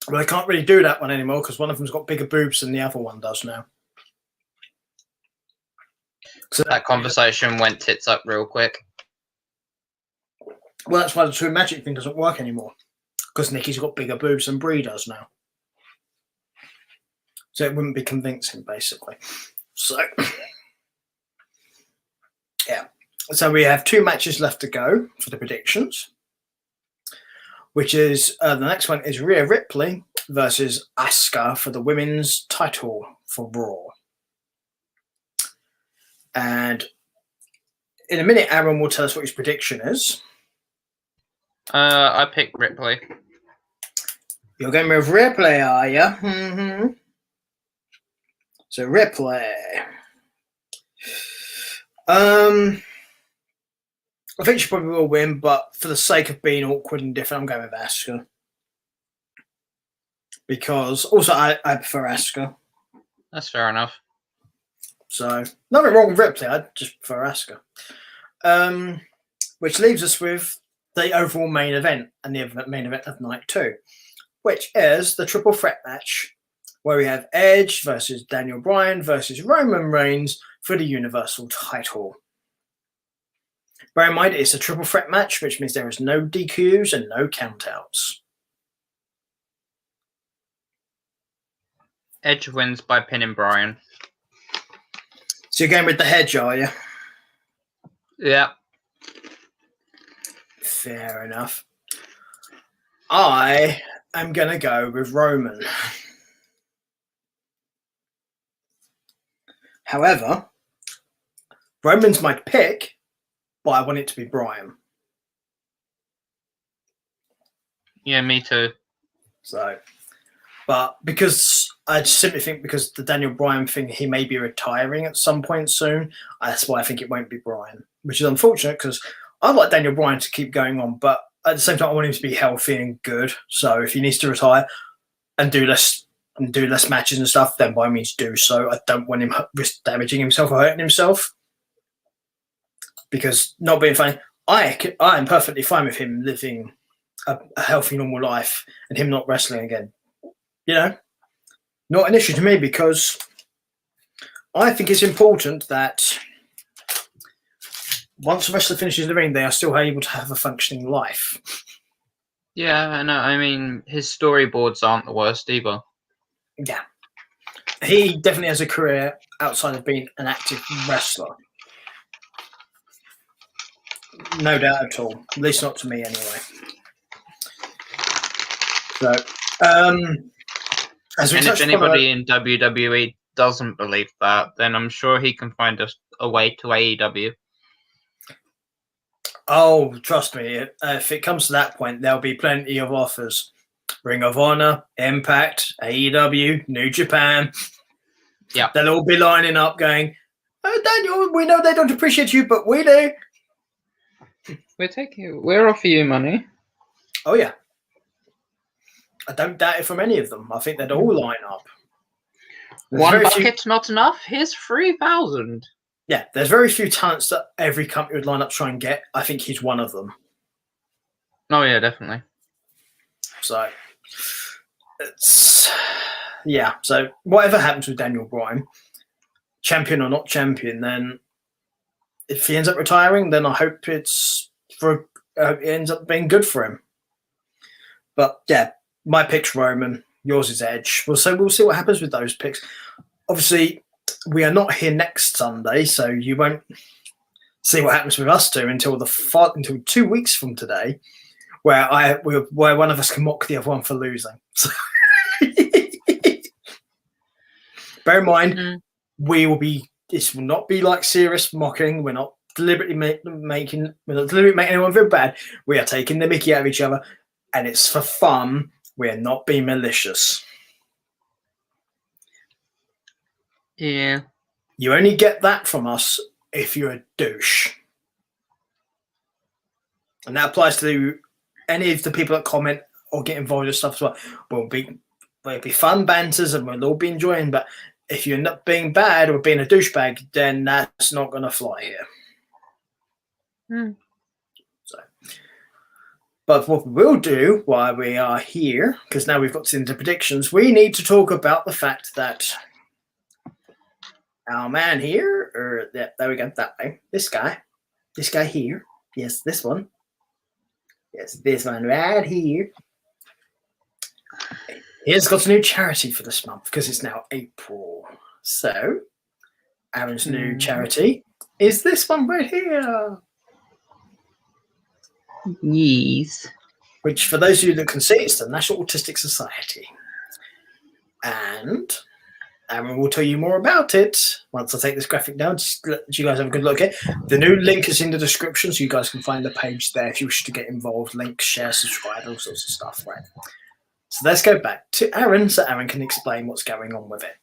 Well, I can't really do that one anymore because one of them's got bigger boobs than the other one does now. So that conversation went tits up real quick. Well, that's why the twin magic thing doesn't work anymore. Because Nikki's got bigger boobs than Brie does now. So it wouldn't be convincing, basically. So, yeah. So we have 2 matches left to go for the predictions. Which is, the next one is Rhea Ripley versus Asuka for the women's title for Raw. And in a minute, Aaron will tell us what his prediction is. I picked Ripley. You're going with Ripley, are you? Mm-hmm. So Ripley. I think she probably will win, but for the sake of being awkward and different, I'm going with Asuka. Because also I prefer Asuka. That's fair enough. So nothing wrong with Ripley. I just prefer Asuka. Which leaves us with the overall main event and the main event of night 2, which is the triple threat match where we have Edge versus Daniel Bryan versus Roman Reigns for the Universal title. Bear in mind, it's a triple threat match, which means there is no DQs and no countouts. Edge wins by pinning Bryan. So you're going with the hedge, are you? Yeah. Fair enough. I am going to go with Roman. However, Roman's my pick, but I want it to be Bryan. Yeah, me too. So, but because I simply think because the Daniel Bryan thing, he may be retiring at some point soon. That's why I think it won't be Bryan, which is unfortunate because I'd like Daniel Bryan to keep going on, but at the same time, I want him to be healthy and good. So if he needs to retire and do less matches and stuff, then by all means do so. I don't want him risk damaging himself or hurting himself. Because not being funny, I am perfectly fine with him living a healthy, normal life and him not wrestling again. You know, not an issue to me because I think it's important that once a wrestler finishes the ring, they are still able to have a functioning life. Yeah, I know. I mean, his storyboards aren't the worst either. Yeah. He definitely has a career outside of being an active wrestler. No doubt at all. At least not to me anyway. So, if anybody in WWE doesn't believe that, then I'm sure he can find a way to AEW. Oh, trust me. If it comes to that point, there'll be plenty of offers. Ring of Honor, Impact, AEW, New Japan. Yeah. They'll all be lining up going, "Oh, Daniel, we know they don't appreciate you, but we do." We'll offer you money. Oh, yeah. I don't doubt it from any of them. I think they'd all line up. One bucket's not enough. Here's 3,000. Yeah, there's very few talents that every company would line up to try and get. I think he's one of them. Oh, yeah, definitely. So, yeah. So, whatever happens with Daniel Bryan, champion or not champion, then if he ends up retiring, then I hope it ends up being good for him. But, yeah, my pick's Roman. yours is Edge. So we'll see what happens with those picks. Obviously, we are not here next Sunday, so you won't see what happens with us two until 2 weeks from today, where one of us can mock the other one for losing. So bear in mind, this will not be like serious mocking. We're not deliberately making anyone feel bad. We are taking the mickey out of each other, and it's for fun. We are not being malicious. Yeah. You only get that from us if you're a douche. And that applies to any of the people that comment or get involved with stuff as well. There'll be fun banters and we'll all be enjoying, but if you're not being bad or being a douchebag, then that's not going to fly here. So, but what we will do while we are here, because now we've got into predictions, we need to talk about the fact that our man here, there we go, that way, this guy here, yes, this one, yes, this one right here, he has got a new charity for this month because it's now April. So, Aaron's new charity is this one right here. Yes. Which, for those of you that can see, it's the National Autistic Society. And Aaron will tell you more about it once I take this graphic down. Just let you guys have a good look at it. The new link is in the description, so you guys can find the page there if you wish to get involved. Link, share, subscribe, all sorts of stuff, right? So let's go back to Aaron so Aaron can explain what's going on with it.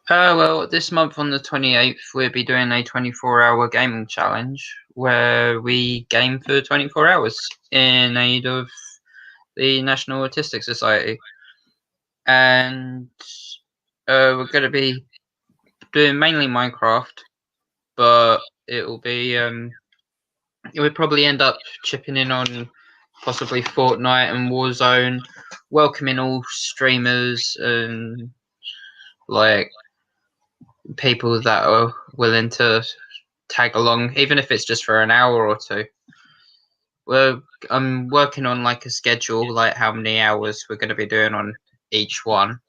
Well, this month on the 28th, we'll be doing a 24-hour gaming challenge where we game for 24 hours in aid of the National Autistic Society. And we're going to be doing mainly Minecraft, but it will be it would probably end up chipping in on possibly Fortnite and Warzone, welcoming all streamers and like people that are willing to tag along, even if it's just for an hour or two. I'm working on like a schedule, like how many hours we're going to be doing on each one.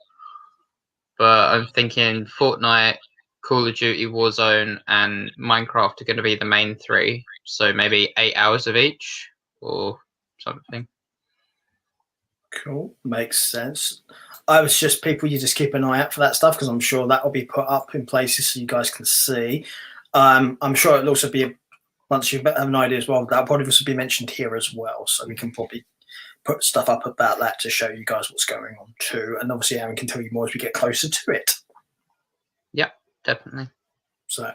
But I'm thinking Fortnite, Call of Duty, Warzone, and Minecraft are going to be the main three. So maybe 8 hours of each or something. Cool. Makes sense. I was just people, you just keep an eye out for that stuff because I'm sure that will be put up in places so you guys can see. I'm sure it'll also be, once you have an idea as well, that'll probably also be mentioned here as well. So we can probably put stuff up about that to show you guys what's going on too. And obviously Aaron can tell you more as we get closer to it. Yeah, definitely. So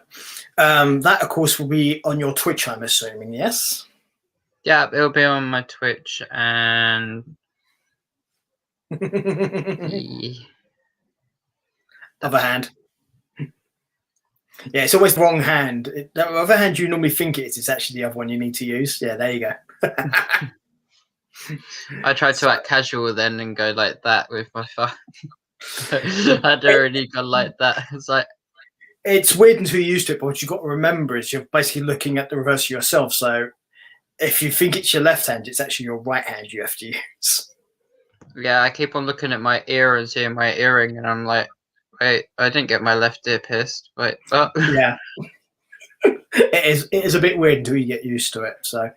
that, of course, will be on your Twitch, I'm assuming, yes? Yeah, it'll be on my Twitch and... Other hand. Yeah, it's always the wrong hand. The other hand you normally think it is, it's actually the other one you need to use. Yeah, there you go. I tried to act casual then and go like that with my phone. I don't really go like that. It's like, it's weird until you're used to it, but what you've got to remember is you're basically looking at the reverse of yourself. So if you think it's your left hand, it's actually your right hand you have to use. Yeah, I keep on looking at my ear and seeing my earring, and I'm like, wait, I didn't get my left ear pierced. Wait, oh. Yeah. It is a bit weird until you get used to it. So,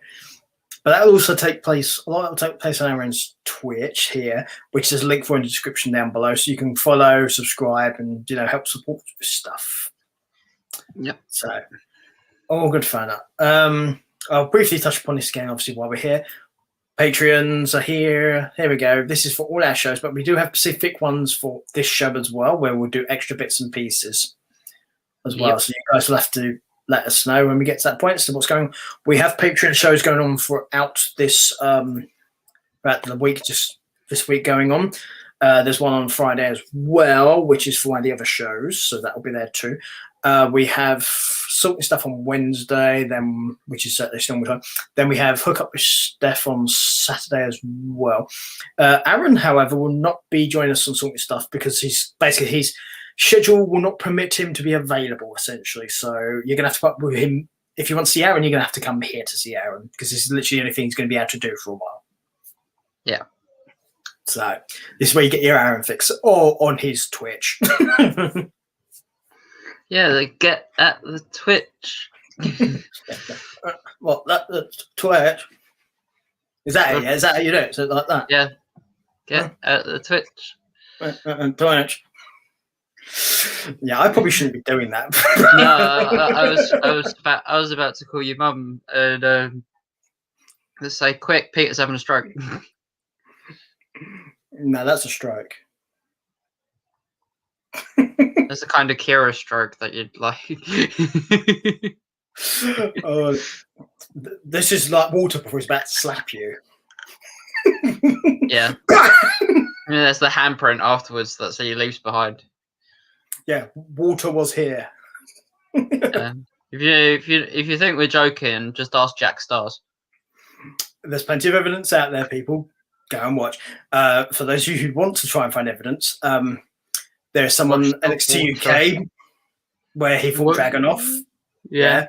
but that will also take place. A lot will take place on Aaron's Twitch here, which there's a link for in the description down below, so you can follow, subscribe, and help support this stuff. Yep. So, all good fun. I'll briefly touch upon this again, obviously, while we're here. Patreons are here. Here we go. This is for all our shows, but we do have specific ones for this show as well, where we'll do extra bits and pieces as well. Yep. So you guys will have to let us know when we get to that point. So what's going on? We have Patreon shows going on throughout this about the week, just this week going on. There's one on Friday as well, which is for one of the other shows, so that will be there too. We have sorting stuff on Wednesday, then which is Saturday still time. Then we have Hook Up with Steph on Saturday as well. Aaron, however, will not be joining us on sorting stuff because his schedule will not permit him to be available, essentially. So you're gonna have to put up with him. If you want to see Aaron, you're gonna have to come here to see Aaron because this is literally the only thing he's gonna be able to do for a while. Yeah. So this is where you get your Aaron fix, or on his Twitch. Yeah, they get at the Twitch. Well, that's Twitch. Is that it? Yeah? Is that how you do it? So like that? Yeah, get at the Twitch. Twitch. Yeah, I probably shouldn't be doing that. No, I was about to call your mum and let's say, quick, Peter's having a stroke. No, that's a stroke. That's the kind of Kira stroke that you'd like. This is like water before he's about to slap you. Yeah. That's the handprint afterwards that he leaves behind. Yeah, water was here. If you think we're joking, just ask Jack Stars. There's plenty of evidence out there, people. Go and watch. For those of you who want to try and find evidence, there's someone NXT UK where he fought Dragunov. Yeah.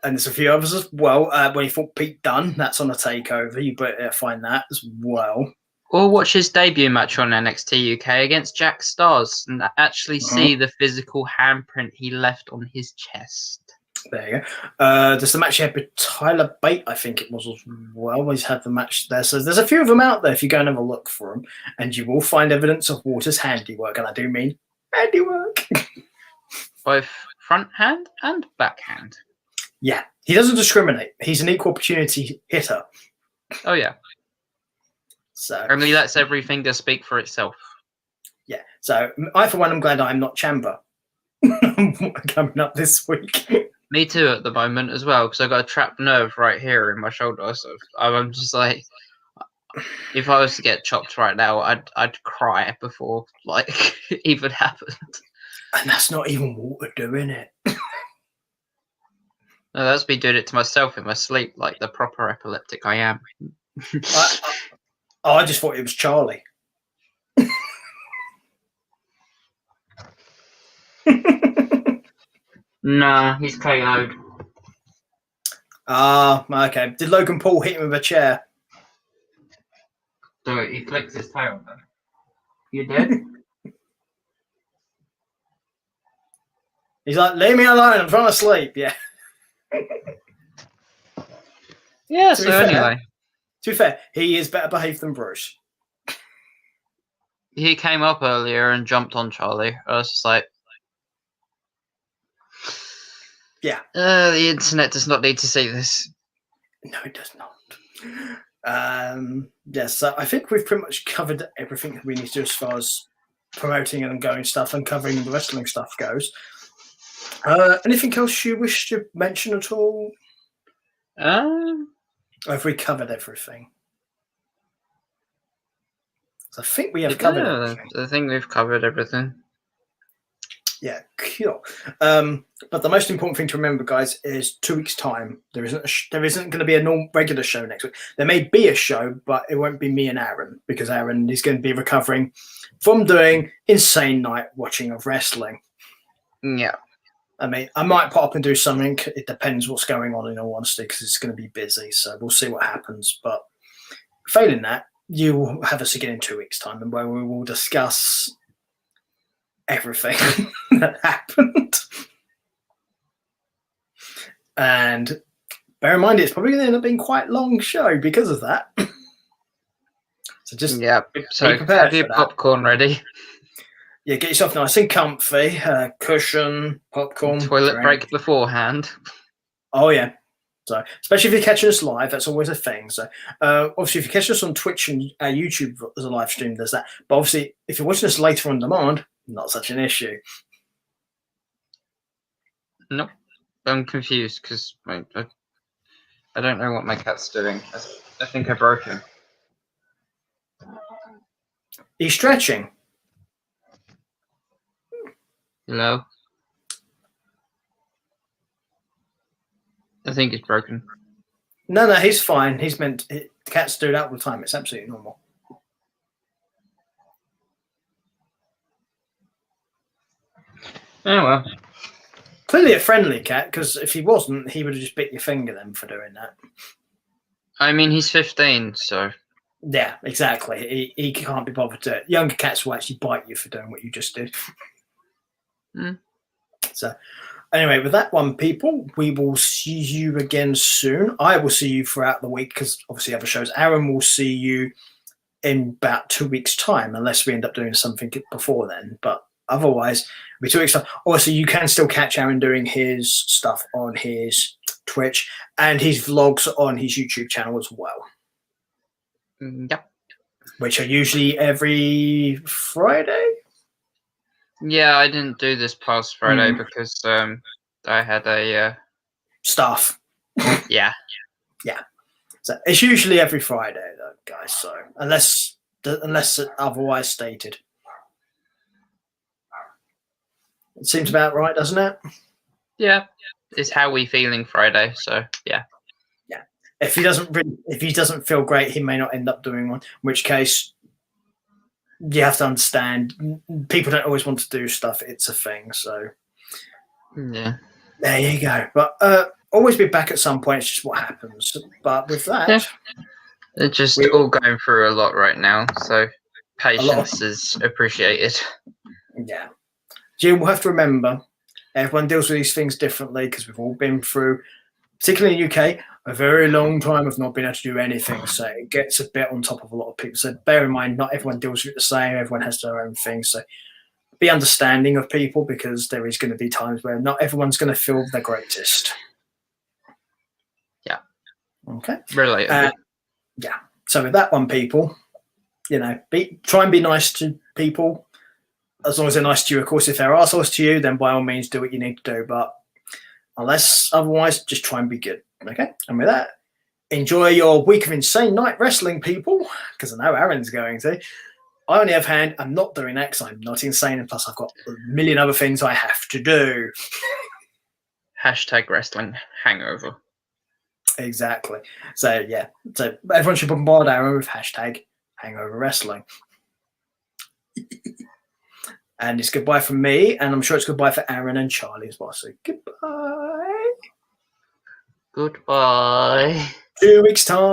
And there's a few others as well. When he fought Pete Dunne, that's on a takeover. You better find that as well. Or watch his debut match on NXT UK against Jack Stars and actually see the physical handprint he left on his chest. There you go. There's the match he had with Tyler Bate, I think it was as well. He's had the match there. So there's a few of them out there if you go and have a look for them. And you will find evidence of Waters' handiwork. And I do mean handiwork. Both front hand and backhand. Yeah, he doesn't discriminate. He's an equal opportunity hitter. Oh, yeah. So only lets every finger speak for itself. Yeah. So I, for one, am glad I'm not Chamber coming up this week. Me too at the moment as well, because I've got a trapped nerve right here in my shoulder. So I'm just like, if I was to get chopped right now, I'd cry before like even happened. And that's not even water doing it. No, that's me doing it to myself in my sleep, like the proper epileptic I am. I just thought it was Charlie. Nah, he's KO'd. Okay. Did Logan Paul hit him with a chair? So he flicks his tail then. You dead? He's like, leave me alone, I'm trying to sleep. Yeah. Yeah, so anyway. To be fair, he is better behaved than Bruce. He came up earlier and jumped on Charlie. I was just like, yeah. The internet does not need to see this. No, it does not. Yes, so I think we've pretty much covered everything that we need to do as far as promoting and ongoing stuff and covering the wrestling stuff goes. Anything else you wish to mention at all? Have we covered everything? So I think we have covered everything. I think we've covered everything. Yeah, cool. But the most important thing to remember, guys, is 2 weeks' time. There isn't going to be a regular show next week. There may be a show, but it won't be me and Aaron, because Aaron is going to be recovering from doing insane night watching of wrestling. Yeah. I mean, I might pop up and do something. It depends what's going on, in all honesty, because it's going to be busy. So we'll see what happens. But failing that, you will have us again in 2 weeks' time, and where we will discuss everything that happened. And bear in mind, it's probably going to end up being quite a long show because of that. So just so have your popcorn ready. Yeah, get yourself nice and comfy, cushion, popcorn. Toilet break beforehand. Oh, yeah. So, especially if you're catching us live, that's always a thing. So, obviously, if you catch us on Twitch and YouTube as a live stream, there's that. But obviously, if you're watching us later on demand, not such an issue. Nope. I'm confused because I don't know what my cat's doing. I think I broke him. He's stretching. Hello? I think it's broken. No, he's fine. Cats do it all the time. It's absolutely normal. Oh, well. Clearly a friendly cat, because if he wasn't, he would have just bit your finger then for doing that. I mean, he's 15, so... Yeah, exactly. He can't be bothered to. Younger cats will actually bite you for doing what you just did. Mm. So, anyway, with that one, people, we will see you again soon. I will see you throughout the week because obviously other shows. Aaron will see you in about 2 weeks' time, unless we end up doing something before then. But otherwise, it'll be 2 weeks' time. Also, you can still catch Aaron doing his stuff on his Twitch and his vlogs on his YouTube channel as well. Yep. Which are usually every Friday. Yeah, I didn't do this past Friday because I had a Stuff. Yeah. So it's usually every Friday, though, guys. So unless otherwise stated, it seems about right, doesn't it? Yeah, it's how we feeling Friday. So yeah. If he doesn't feel great, he may not end up doing one. In which case, you have to understand, people don't always want to do stuff. It's a thing. So Yeah. There you go. But always be back at some point. It's just what happens. But with that, it's just all going through a lot right now. So patience is appreciated. Yeah. Jim, we'll have to remember, everyone deals with these things differently because we've all been through, particularly in the UK, a very long time of not being able to do anything. So it gets a bit on top of a lot of people. So bear in mind, not everyone deals with it the same. Everyone has their own thing. So be understanding of people because there is going to be times where not everyone's going to feel the greatest. Yeah. Okay. Relatable. Yeah. So with that one, people, try and be nice to people. As long as they're nice to you, of course. If they're assholes to you, then by all means do what you need to do. But unless otherwise, just try and be good. Okay? And with that, enjoy your week of insane night wrestling, people, because I know Aaron's going to. I only have hand. I'm not doing that because I'm not insane. And plus, I've got a million other things I have to do. Hashtag wrestling hangover. Exactly. So, yeah. So everyone should bombard Aaron with hashtag hangover wrestling. And it's goodbye from me, and I'm sure it's goodbye for Aaron and Charlie as well. So goodbye. Goodbye. 2 weeks' time.